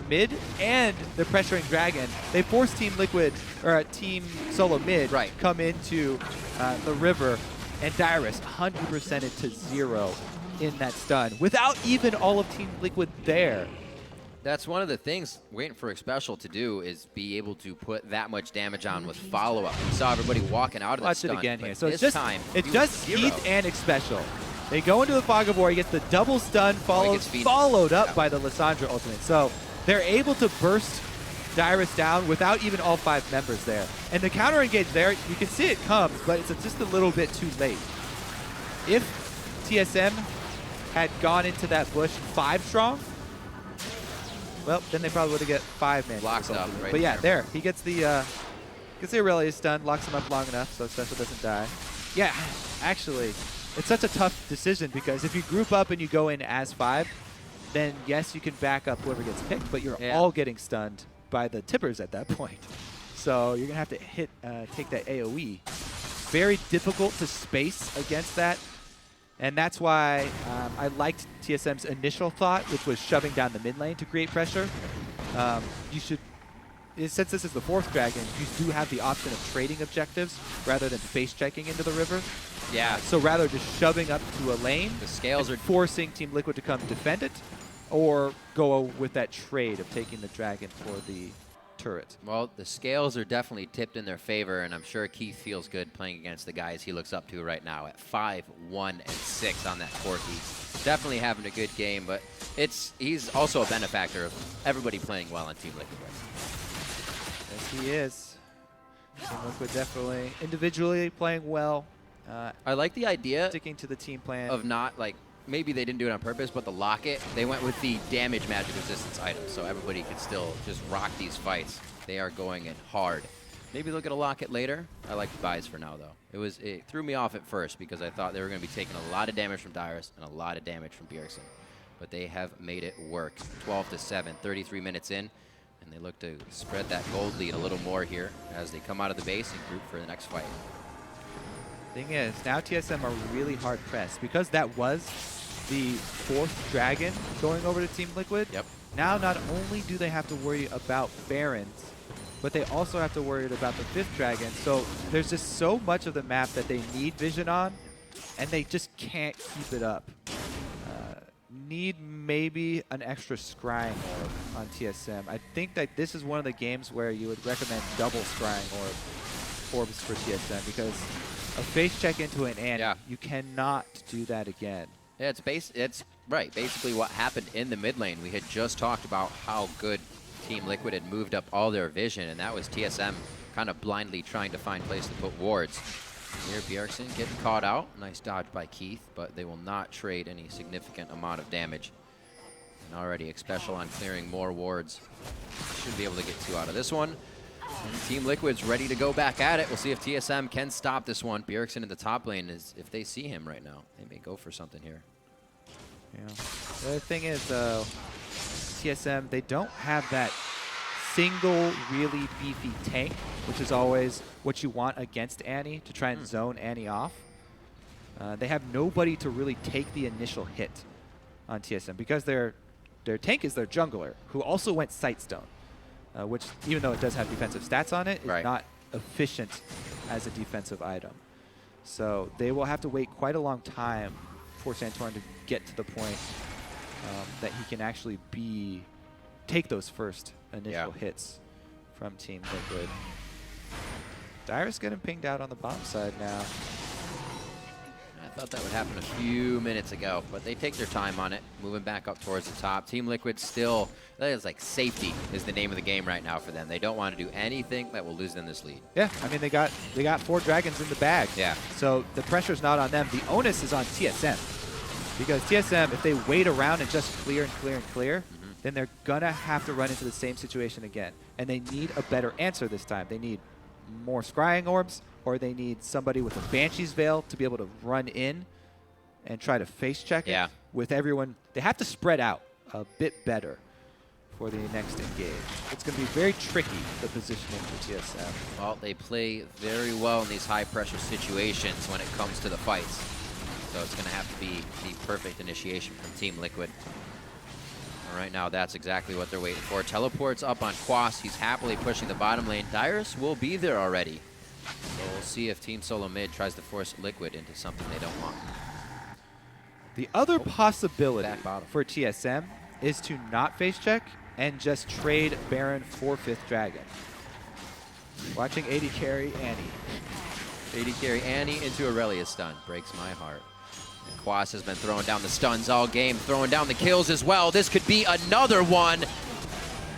mid, and they're pressuring Dragon. They force Team Liquid, or Team Solomid, come into the river, and Dyrus 100% it to 0 in that stun, without even all of Team Liquid there. That's one of the things waiting for Xpecial to do, is be able to put that much damage on with follow-up. We saw everybody walking out of the stun. Watch it again here. So it's just Keith and Xpecial. They go into the Fog of War. He gets the double stun, followed up by the Lissandra ultimate. So they're able to burst Dyrus down without even all 5 members there. And the counter engage there, you can see it comes, but it's just a little bit too late. If TSM had gone into that bush 5 strong, well, then they probably would have get 5 man. Locks up right. But yeah, there. He gets the Irelia stun, locks him up long enough so Xpecial doesn't die. Yeah, actually, it's such a tough decision, because if you group up and you go in as 5, then yes, you can back up whoever gets picked, but you're all getting stunned by the tippers at that point. So you're gonna have to take that AoE. Very difficult to space against that. And that's why I liked TSM's initial thought, which was shoving down the mid lane to create pressure. Since this is the 4th Dragon, you do have the option of trading objectives rather than face checking into the river. Yeah. So rather just shoving up to a lane, the scales are forcing Team Liquid to come defend it, or go with that trade of taking the Dragon for the turret. Well, the scales are definitely tipped in their favor, and I'm sure Keith feels good playing against the guys he looks up to right now at 5, 1, and 6 on that Corki. Definitely having a good game, but he's also a benefactor of everybody playing well on Team Liquid right now. Yes, he is. Team Liquid definitely individually playing well. I like the idea sticking to the team plan of not, like, maybe they didn't do it on purpose, but the locket, they went with the damage magic resistance item, so everybody could still just rock these fights. They are going in hard. Maybe they'll get a locket later. I like the buys for now, though. It threw me off at first because I thought they were going to be taking a lot of damage from Dyrus and a lot of damage from Bjergsen. But they have made it work. 12-7, 33 minutes in, and they look to spread that gold lead a little more here as they come out of the base and group for the next fight. Thing is, now TSM are really hard pressed because that was the 4th Dragon going over to Team Liquid. Yep. Now not only do they have to worry about Barons, but they also have to worry about the 5th Dragon. So there's just so much of the map that they need vision on, and they just can't keep it up. Need maybe an extra scrying orb on TSM. I think that this is one of the games where you would recommend double scrying orbs for TSM, because a face check into an Annie, you cannot do that again. Yeah, it's right. Basically what happened in the mid lane. We had just talked about how good Team Liquid had moved up all their vision, and that was TSM kind of blindly trying to find place to put wards. Here, Bjergsen getting caught out. Nice dodge by Keith, but they will not trade any significant amount of damage. And already Xpecial on clearing more wards. Should be able to get 2 out of this one. Team Liquid's ready to go back at it. We'll see if TSM can stop this one. Bjergsen in the top lane is, if they see him right now, they may go for something here. Yeah. The other thing is, TSM, they don't have that single really beefy tank, which is always what you want against Annie to try and zone Annie off. They have nobody to really take the initial hit on TSM because their tank is their jungler, who also went Sightstone, which, even though it does have defensive stats on it, is not efficient as a defensive item. So they will have to wait quite a long time for Santorin to get to the point that he can actually take those first initial hits from Team Liquid. Dyrus getting pinged out on the bottom side now. I thought that would happen a few minutes ago, but they take their time on it, moving back up towards the top. Team Liquid still, that is like safety is the name of the game right now for them. They don't want to do anything that will lose them this lead. Yeah, I mean, they got 4 dragons in the bag. Yeah. So the pressure's not on them. The onus is on TSM. Because TSM, if they wait around and just clear and clear and clear, then they're going to have to run into the same situation again. And they need a better answer this time. They need more scrying orbs, or they need somebody with a Banshee's Veil to be able to run in and try to face check it with everyone. They have to spread out a bit better for the next engage. It's going to be very tricky, the positioning for TSM. Well, they play very well in these high-pressure situations when it comes to the fights. So it's going to have to be the perfect initiation from Team Liquid. And right now, that's exactly what they're waiting for. Teleports up on Quas. He's happily pushing the bottom lane. Dyrus will be there already. So we'll see if Team Solomid tries to force Liquid into something they don't want. The other possibility for TSM is to not face check and just trade Baron for 5th Dragon. Watching AD carry Annie. AD carry Annie into Irelia's stun. Breaks my heart. And Quas has been throwing down the stuns all game, throwing down the kills as well. This could be another one.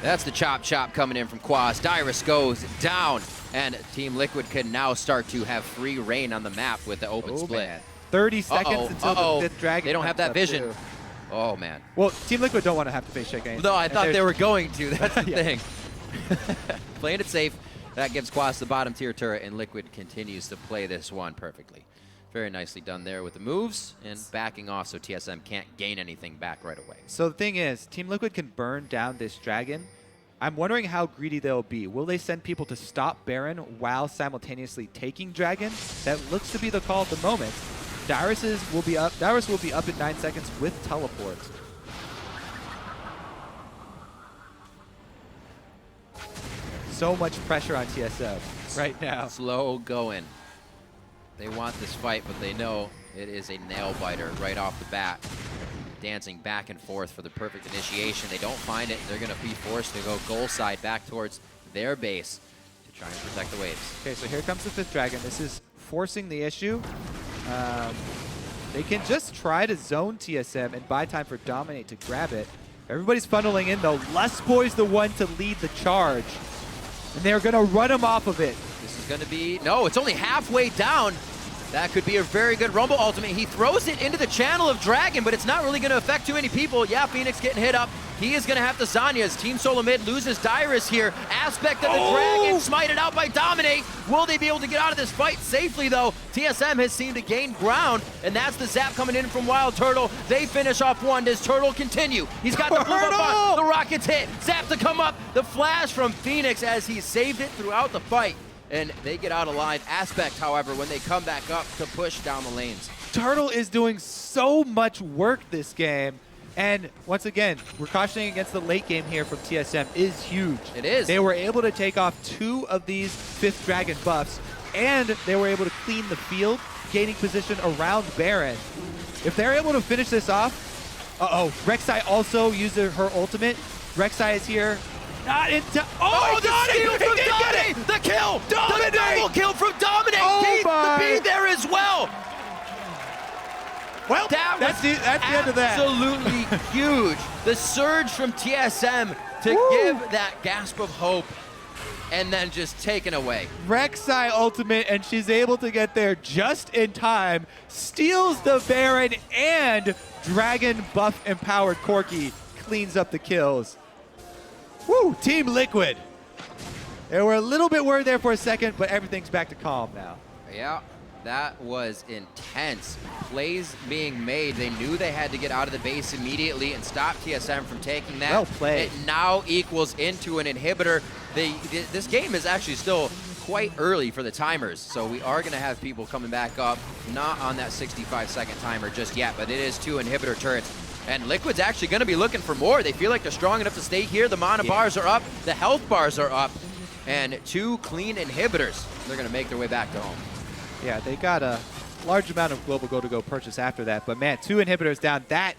That's the chop coming in from Quas. Dyrus goes down, and Team Liquid can now start to have free reign on the map with the open split. Man. 30 seconds until the 5th Dragon. They don't have that vision. Too. Oh, man. Well, Team Liquid don't want to have to face check anything. No, I thought they were going to. That's the thing. Playing it safe. That gives Quas the bottom tier turret, and Liquid continues to play this one perfectly. Very nicely done there with the moves and backing off so TSM can't gain anything back right away. So the thing is, Team Liquid can burn down this dragon. I'm wondering how greedy they'll be. Will they send people to stop Baron while simultaneously taking dragon? That looks to be the call at the moment. Dyrus will be up in 9 seconds with teleport. So much pressure on TSM right now. Slow going. They want this fight, but they know it is a nail biter right off the bat. Dancing back and forth for the perfect initiation. They don't find it. They're going to be forced to go goal side back towards their base to try and protect the waves. Okay, so here comes the 5th Dragon. This is forcing the issue. They can just try to zone TSM and buy time for Dominate to grab it. Everybody's funneling in, though. Lustboy's the one to lead the charge. And they're going to run him off of it. This is going to be... No, it's only halfway down. That could be a very good Rumble ultimate. He throws it into the channel of Dragon, but it's not really going to affect too many people. Yeah, FeniX getting hit up. He is going to have to Zanya as Team Solomid loses Dyrus here. Aspect of the Dragon smited out by Dominate. Will they be able to get out of this fight safely, though? TSM has seemed to gain ground, and that's the zap coming in from Wildturtle. They finish off one. Does Turtle continue? He's got the blue up on. The rockets hit. Zap to come up. The flash from FeniX as he saved it throughout the fight. And they get out alive. Aspect, however, when they come back up to push down the lanes. Turtle is doing so much work this game. And once again, we're cautioning against the late game here from TSM is huge. It is. They were able to take off 2 of these 5th Dragon buffs, and they were able to clean the field, gaining position around Baron. If they're able to finish this off, Rek'Sai also used her ultimate. Rek'Sai is here. Not in time. Oh, the steal from Dominate! The kill! Dominate! The double kill from Dominate! Oh my! The beat there as well! Well, that's the end of that. Absolutely huge. The surge from TSM to give that gasp of hope and then just taken away. Rek'Sai ultimate, and she's able to get there just in time. Steals the Baron, and Dragon buff empowered Corki cleans up the kills. Woo, Team Liquid. They were a little bit worried there for a second, but everything's back to calm now. Yeah, that was intense. Plays being made. They knew they had to get out of the base immediately and stop TSM from taking that. Well played. It now equals into an inhibitor. This game is actually still quite early for the timers, so we are going to have people coming back up, not on that 65-second timer just yet, but it is 2 inhibitor turrets. And Liquid's actually going to be looking for more. They feel like they're strong enough to stay here. The mana bars are up, the health bars are up, and 2 clean inhibitors. They're going to make their way back to home. Yeah, they got a large amount of global go-to-go purchase after that, but man, 2 inhibitors down. That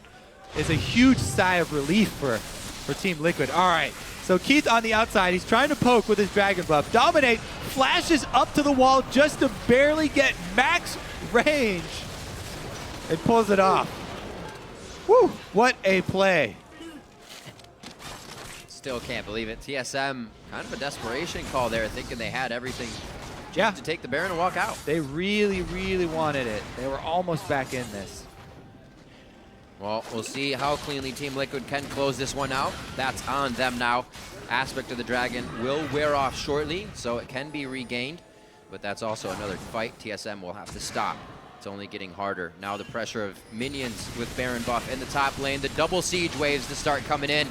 is a huge sigh of relief for Team Liquid. All right, so Keith on the outside, he's trying to poke with his dragon buff. Dominate flashes up to the wall just to barely get max range and pulls it off. Woo, what a play. Still can't believe it. TSM, kind of a desperation call there, thinking they had everything to take the Baron and walk out. They really, really wanted it. They were almost back in this. Well, we'll see how cleanly Team Liquid can close this one out. That's on them now. Aspect of the Dragon will wear off shortly, so it can be regained. But that's also another fight TSM will have to stop. It's only getting harder. Now the pressure of minions with Baron buff in the top lane. The double siege waves to start coming in.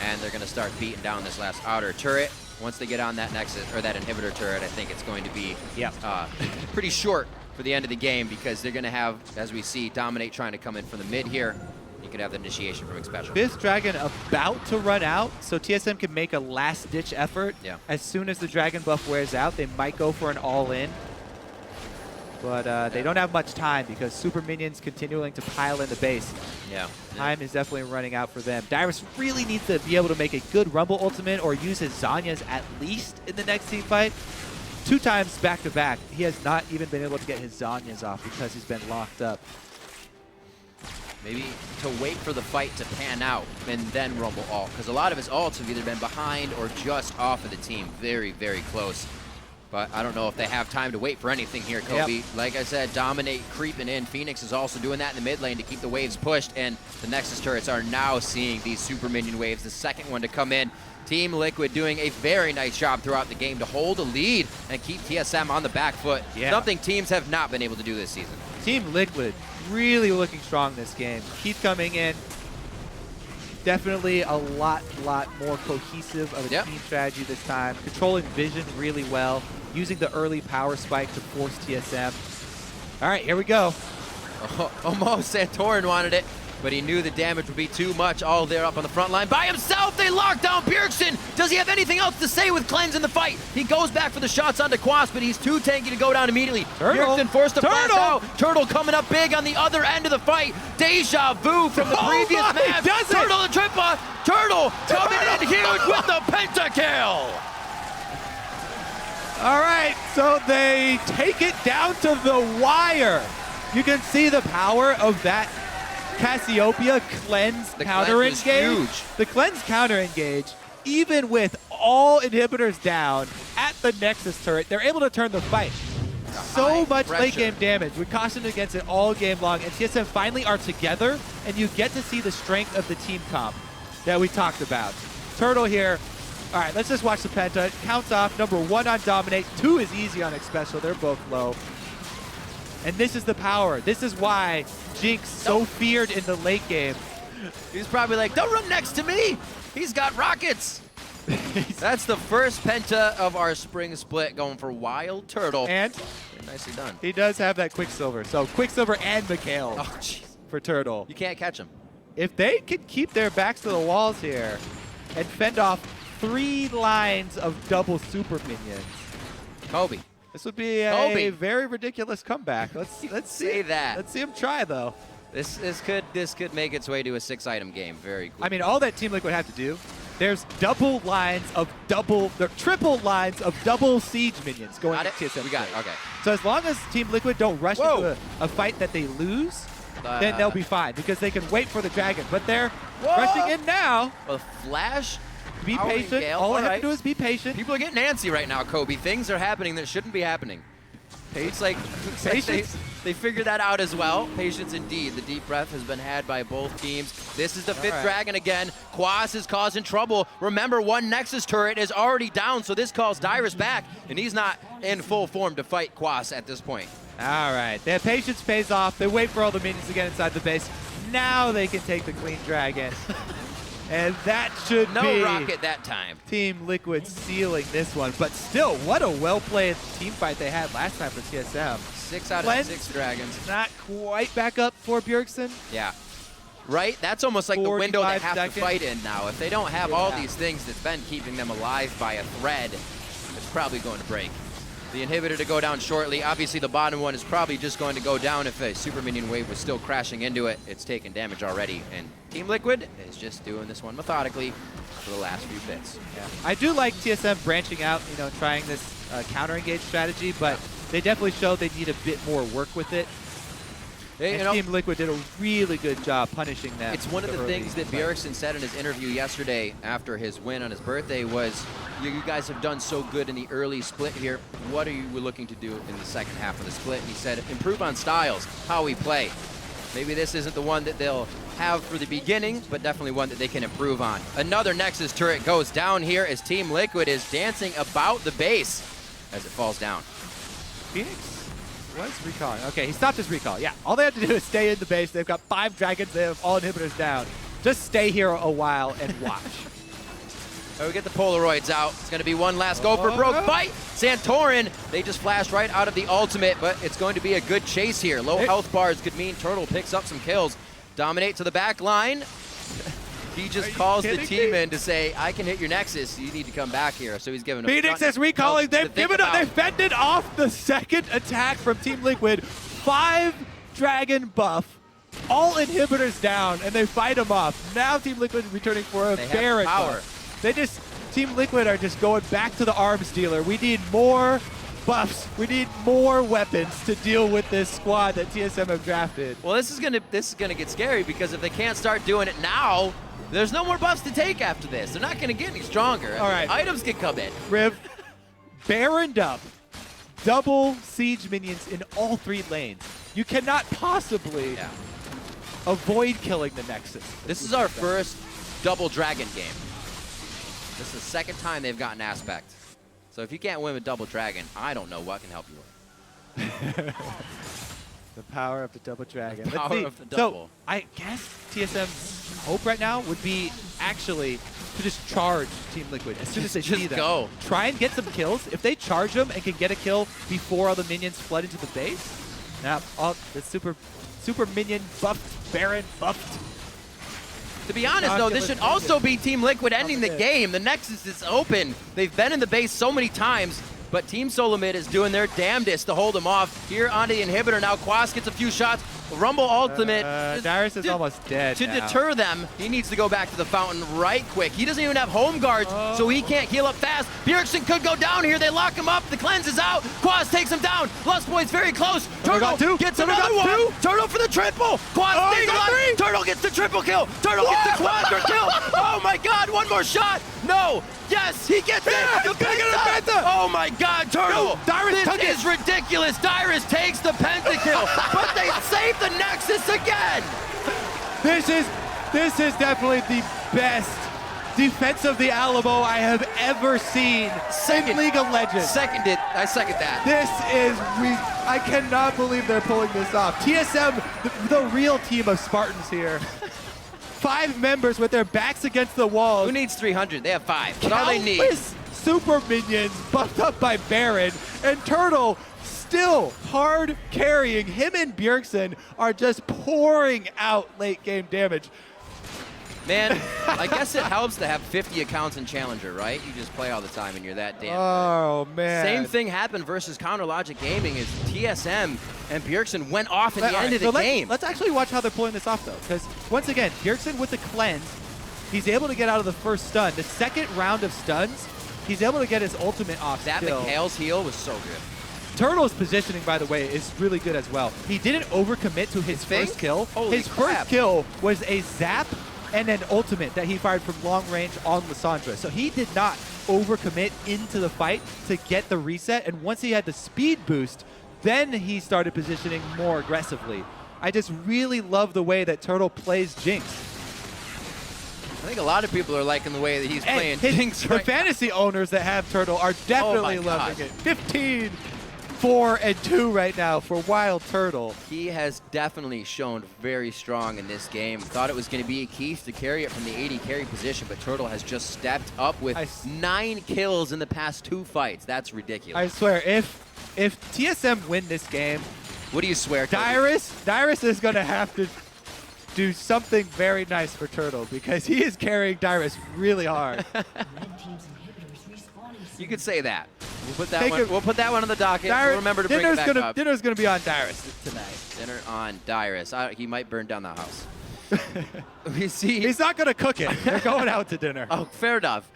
And they're going to start beating down this last outer turret. Once they get on that nexus, or that inhibitor turret, I think it's going to be pretty short for the end of the game, because they're going to have, as we see, Dominate trying to come in from the mid here. You could have the initiation from Xpecial. 5th Dragon about to run out, so TSM can make a last-ditch effort. Yeah. As soon as the Dragon buff wears out, they might go for an all-in. But they don't have much time because super minions continuing to pile in the base. Yeah. Time is definitely running out for them. Dyrus really needs to be able to make a good Rumble ultimate or use his Zhonya's at least in the next team fight. 2 times back-to-back, he has not even been able to get his Zhonya's off because he's been locked up. Maybe to wait for the fight to pan out and then Rumble ult, because a lot of his ults have either been behind or just off of the team. Very, very close. But I don't know if they have time to wait for anything here, Kobe. Yep. Like I said, Dominate creeping in. FeniX is also doing that in the mid lane to keep the waves pushed, and the Nexus turrets are now seeing these super minion waves, the second one to come in. Team Liquid doing a very nice job throughout the game to hold a lead and keep TSM on the back foot. Yeah. Something teams have not been able to do this season. Team Liquid really looking strong this game. Keith coming in. Definitely a lot more cohesive of a team strategy this time. Controlling vision really well. Using the early power spike to force TSM. All right, here we go. Almost Santorin wanted it, but he knew the damage would be too much all there up on the front line. By himself, they lock down Bjergsen. Does he have anything else to say with Cleanse in the fight? He goes back for the shots onto Quas, but he's too tanky to go down immediately. Bjergsen forced to flash out. Turtle coming up big on the other end of the fight. Deja vu from the previous match. Turtle the trippa. Turtle coming in huge with the pentakill. All right, so they take it down to the wire. You can see the power of that Cassiopeia cleanse counter engage. The cleanse counter engage, even with all inhibitors down at the Nexus turret, they're able to turn the fight. So much late game damage. We cautioned against it all game long, and TSM finally are together, and you get to see the strength of the team comp that we talked about. Turtle here. All right, let's just watch the penta. Counts off. Number 1 on Dominate. 2 is easy on Xpecial. They're both low. And this is the power. This is why Jinx so feared in the late game. He's probably like, don't run next to me. He's got rockets. That's the first penta of our spring split going for Wildturtle. And very nicely done. He does have that Quicksilver. So Quicksilver and Mikhail for Turtle. You can't catch him. If they can keep their backs to the walls here and fend off 3 lines of double super minions. Kobe. This would be a very ridiculous comeback. Let's say that. Let's see him try though. This could make its way to a 6-item game very quickly. I mean, all that Team Liquid have to do, there's triple lines of double siege minions going to TSM. We got it. Okay. So as long as Team Liquid don't rush into a fight that they lose, then they'll be fine because they can wait for the dragon. But they're rushing in now. A flash. Be patient. All I have to do is be patient. People are getting antsy right now, Kobe. Things are happening that shouldn't be happening. It's like patience. They figured that out as well. Patience indeed. The deep breath has been had by both teams. This is the fifth dragon again. Quas is causing trouble. Remember, one Nexus turret is already down, so this calls Dyrus back, and he's not in full form to fight Quas at this point. All right, their patience pays off. They wait for all the minions to get inside the base. Now they can take the clean dragon. And that should be no rocket that time. Team Liquid sealing this one. But still, what a well-played team fight they had last time for TSM. 6 out of 6 dragons. Not quite back up for Bjergsen. Yeah. Right? That's almost like the window they have to fight in now. If they don't have all these things that's been keeping them alive by a thread, it's probably going to break. The inhibitor to go down shortly. Obviously, the bottom one is probably just going to go down if a super minion wave was still crashing into it. It's taken damage already, and Team Liquid is just doing this one methodically for the last few bits. Yeah. I do like TSM branching out, trying this counter-engage strategy, but they definitely showed they need a bit more work with it. And Team Liquid did a really good job punishing them. It's one of the things that Bjergsen said in his interview yesterday after his win on his birthday was, you guys have done so good in the early split here. What are you looking to do in the second half of the split? And he said, improve on styles, how we play. Maybe this isn't the one that they'll have for the beginning, but definitely one that they can improve on. Another Nexus turret goes down here as Team Liquid is dancing about the base as it falls down. FeniX was recalling. Okay, he stopped his recall. Yeah, all they have to do is stay in the base. They've got 5 dragons. They have all inhibitors down. Just stay here a while and watch. We get the Polaroids out. It's going to be one last go for broke fight. Santorin, they just flashed right out of the ultimate, but it's going to be a good chase here. Low health bars could mean Turtle picks up some kills. Dominate to the back line. He just calls the team in to say, I can hit your Nexus. You need to come back here. So he's giving FeniX is recalling. They've fended off the second attack from Team Liquid. 5 dragon buff. All inhibitors down, and they fight them off. Now Team Liquid returning for a Baron power. Team Liquid are just going back to the arms dealer. We need more buffs. We need more weapons to deal with this squad that TSM have drafted. Well, this is gonna get scary because if they can't start doing it now, there's no more buffs to take after this. They're not gonna get any stronger. All right, items can come in. Riv, Baroned up, double siege minions in all 3 lanes. You cannot possibly avoid killing the Nexus. This is our first double dragon game. This is the second time they've gotten aspect. So if you can't win with double dragon, I don't know what can help you with. The power of the double dragon. The power of the double. So I guess TSM's hope right now would be actually to just charge Team Liquid as soon as they see them. Go. Try and get some kills. If they charge them and can get a kill before all the minions flood into the base, now all the super minion buffed, Baron buffed. To be honest, though, this should also be Team Liquid ending the game. The Nexus is open. They've been in the base so many times, but Team Solomid is doing their damnedest to hold them off. Here onto the inhibitor now. Quas gets a few shots. Rumble ultimate. Dyrus is almost dead To now. deter them, he needs to go back to the fountain right quick. He doesn't even have home guards, so he can't heal up fast. Bjergsen could go down here. They lock him up. The cleanse is out. Quas takes him down. Lustboy's very close. Turtle gets another one. Turtle for the triple. Quas stays alive. Turtle gets the triple kill. Turtle gets the quadra kill. Oh my God, one more shot. No. Yes, he gets it. Oh my God, Turtle. This is ridiculous. Dyrus takes the pentakill, but they save the Nexus again. This is definitely the best defense of the Alamo I have ever seen in League of Legends. I second that. I cannot believe they're pulling this off. TSM, the real team of Spartans here. 5 members with their backs against the wall. Who needs 300? They have 5. That's all they need. Super minions buffed up by Baron, and Turtle still hard carrying. Him and Bjergsen are just pouring out late game damage. Man, I guess it helps to have 50 accounts in Challenger, right? You just play all the time and you're that damn good. Man. Same thing happened versus Counter Logic Gaming is TSM and Bjergsen went off at the end of the game. Let's actually watch how they're pulling this off, though. Because, once again, Bjergsen with the cleanse, he's able to get out of the first stun. The second round of stuns, he's able to get his ultimate off That still. Mikhail's heal was so good. Turtle's positioning, by the way, is really good as well. He didn't overcommit to his first kill. His first kill was a zap and an ultimate that he fired from long range on Lissandra. So he did not overcommit into the fight to get the reset. And once he had the speed boost, then he started positioning more aggressively. I just really love the way that Turtle plays Jinx. I think a lot of people are liking the way that he's playing Jinx The right fantasy owners that have Turtle are definitely loving it. 15, 4, and 2 right now for Wildturtle. He has definitely shown very strong in this game. Thought it was going to be Keith to carry it from the AD carry position, but Turtle has just stepped up with 9 kills in the past 2 fights. That's ridiculous. I swear, if TSM win this game, what do you swear, Kobe? Dyrus is going to have to do something very nice for Turtle because he is carrying Dyrus really hard. You could say that. We'll put that one on the docket. We'll remember to bring it back up. Dinner's going to be on Dyrus tonight. Dinner on Dyrus. He might burn down the house. We see. He's not going to cook it. They're going out to dinner. Oh, fair enough.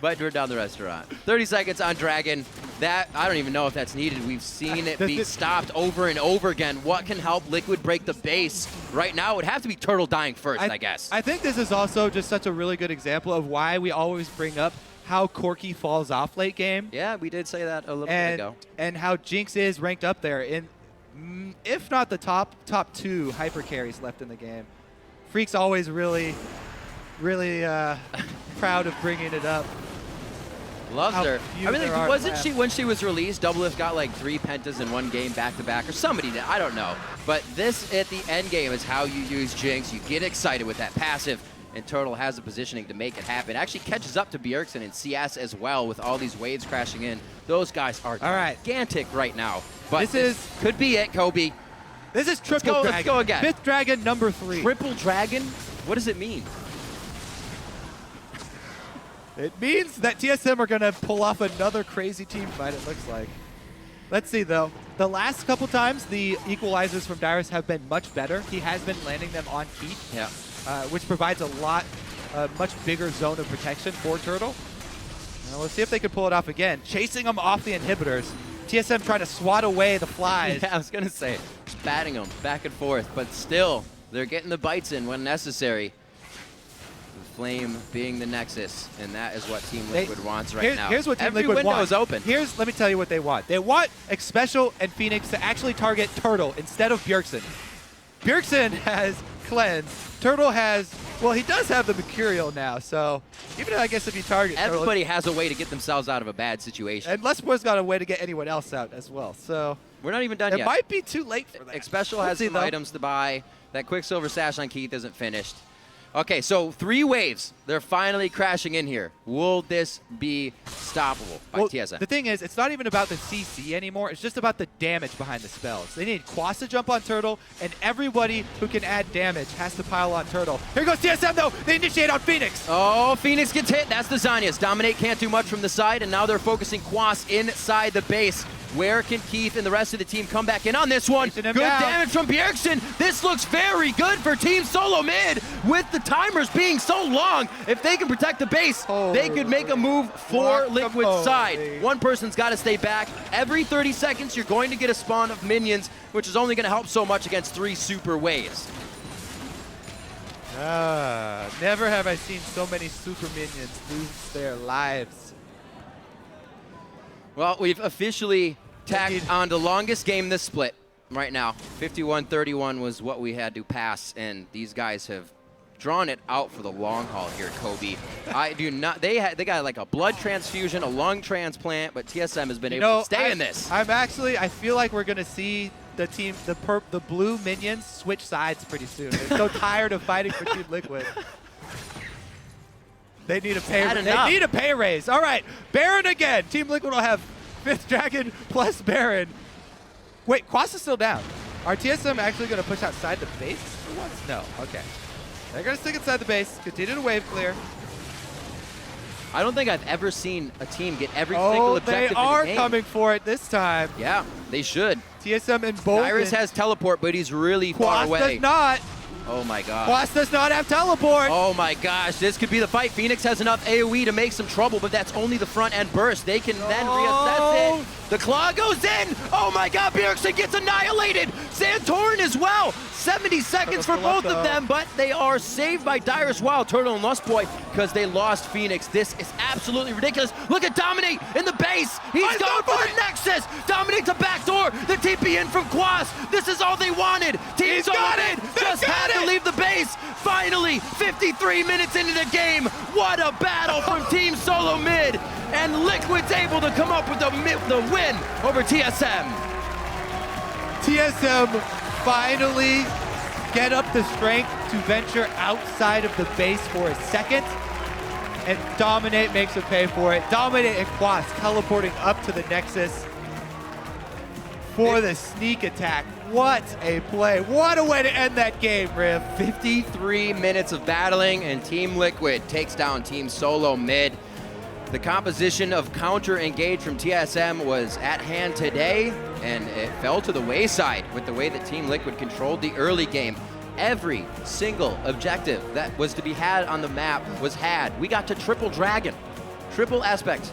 Might burn down the restaurant. 30 seconds on Dragon. That, I don't even know if that's needed. We've seen it be stopped over and over again. What can help Liquid break the base right now? It would have to be Turtle dying first, I guess. I think this is also just such a really good example of why we always bring up how Corki falls off late game. Yeah, we did say that a little bit ago. And how Jinx is ranked up there in, if not the top 2 hyper carries left in the game. Freak's always really proud of bringing it up. Loves her. I mean, wasn't she, when she was released, Doublelift got like 3 pentas in 1 game back-to-back, or somebody did, I don't know. But this, at the end game, is how you use Jinx. You get excited with that passive, and Turtle has the positioning to make it happen. Actually catches up to Bjergsen and CS as well with all these waves crashing in. Those guys are gigantic right now. But this could be it, Kobe. This is triple dragon. Let's go again. 5th dragon, number 3. Triple dragon? What does it mean? It means that TSM are going to pull off another crazy team fight, it looks like. Let's see, though. The last couple times, the equalizers from Dyrus have been much better. He has been landing them on Keith, which provides a much bigger zone of protection for Turtle. Now, let's see if they can pull it off again. Chasing them off the inhibitors. TSM trying to swat away the flies. Yeah, I was going to say, just batting them back and forth, but still, they're getting the bites in when necessary. The Flame being the Nexus, and that is what Team Liquid wants right now. Here's what Team Liquid window wants. is open. Let me tell you what they want. They want Xpecial and FeniX to actually target Turtle instead of Bjergsen. Bjergsen has Cleanse. Turtle has, well, he does have the Mercurial now, so even I guess if you target everybody Turtle, has a way to get themselves out of a bad situation. And Lustboy's got a way to get anyone else out as well. So we're not even done yet. It might be too late for that. Xpecial has some items to buy. That Quicksilver Sash on Keith isn't finished. Okay, so 3 waves. They're finally crashing in here. Will this be stoppable by TSM? The thing is, it's not even about the CC anymore. It's just about the damage behind the spells. They need Quas to jump on Turtle, and everybody who can add damage has to pile on Turtle. Here goes TSM, though. They initiate on FeniX. Oh, FeniX gets hit. That's the Zanyas. Dominate can't do much from the side, and now they're focusing Quas inside the base. Where can Keith and the rest of the team come back in on this one? Good damage from Bjergsen. This looks very good for Team Solomid with the timers being so long. If they can protect the base, they could make a move for Liquid's side. One person's got to stay back. Every 30 seconds, you're going to get a spawn of minions, which is only going to help so much against 3 super waves. Never have I seen so many super minions lose their lives. Well, we've officially tacked on the longest game this split right now. 51-31 was what we had to pass, and these guys have drawn it out for the long haul here, Kobe. I do not. They got like a blood transfusion, a lung transplant, but TSM has been able to stay in this. I feel like we're gonna see the team, the blue minions switch sides pretty soon. They're so tired of fighting for Team Liquid. They need a pay raise. All right, Baron again. Team Liquid will have 5th Dragon plus Baron. Wait, Quas is still down. Are TSM actually going to push outside the base for once? No. Okay. They're going to stick inside the base. Continue to wave clear. I don't think I've ever seen a team get every single objective they are in the game. coming for it this time. Yeah, they should. TSM and both. Dyrus has teleport, but he's really far away. Quas does not. Oh my god. Quas does not have teleport. Oh my gosh, this could be the fight. FeniX has enough AoE to make some trouble, but that's only the front end burst. They can then reassess it. The claw goes in. Oh my god, Bjergsen gets annihilated. Santorin as well. 70 seconds for both of them, but they are saved by Dyrus, Wildturtle, and Lustboy because they lost FeniX. This is absolutely ridiculous. Look at Dominate in the base. He's going for the Nexus. Dominate's a backdoor. The TP in from Quas. This is all they wanted. Team Solomid just had to leave the base. Finally, 53 minutes into the game. What a battle from Team Solomid. And Liquid's able to come up with the win over TSM. TSM finally get up the strength to venture outside of the base for a second. And Dominate makes them pay for it. Dominate and Quas teleporting up to the Nexus for the sneak attack. What a play. What a way to end that game, Riv. 53 minutes of battling, and Team Liquid takes down Team Solomid. The composition of counter-engage from TSM was at hand today, and it fell to the wayside with the way that Team Liquid controlled the early game. Every single objective that was to be had on the map was had. We got to triple dragon, triple aspect.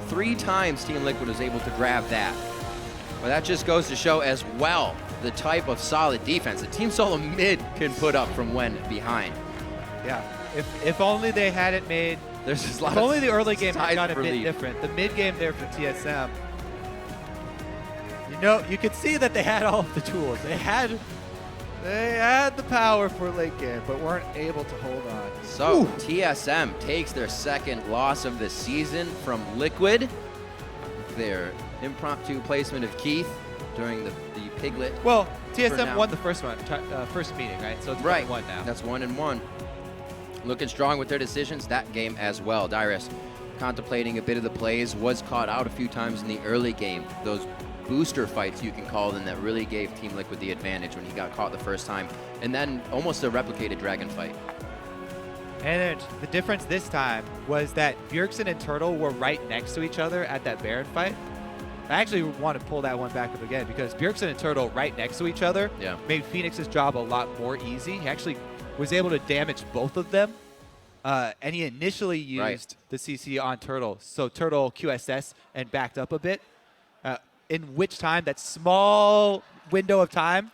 3 times Team Liquid was able to grab that. But that just goes to show as well the type of solid defense that Team Solomid can put up from when behind. Yeah, if only they had it made. There's just a lot if of only the early game had got a bit relief. different. The mid game there for TSM. You know, you could see that they had all of the tools. They had the power for late game, but weren't able to hold on. So TSM takes their second loss of the season from Liquid. Their impromptu placement of Keith during the Piglet. Well, TSM won the first one, first meeting, right? So it's 1-1 now. That's 1-1. Looking strong with their decisions that game as well. Dyrus contemplating a bit of the plays, was caught out a few times in the early game. Those booster fights, you can call them, that really gave Team Liquid the advantage when he got caught the first time. And then almost a replicated dragon fight. And the difference this time was that Bjergsen and Turtle were right next to each other at that Baron fight. I actually want to pull that one back up again because Bjergsen and Turtle right next to each other made FeniX's job a lot more easy. He actually was able to damage both of them. And he initially used the CC on Turtle. So Turtle QSS and backed up a bit. In which time, that small window of time,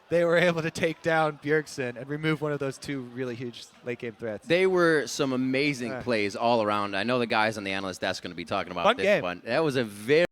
they were able to take down Bjergsen and remove one of those 2 really huge late game threats. They were some amazing plays all around. I know the guys on the analyst desk are going to be talking about this one. That was a very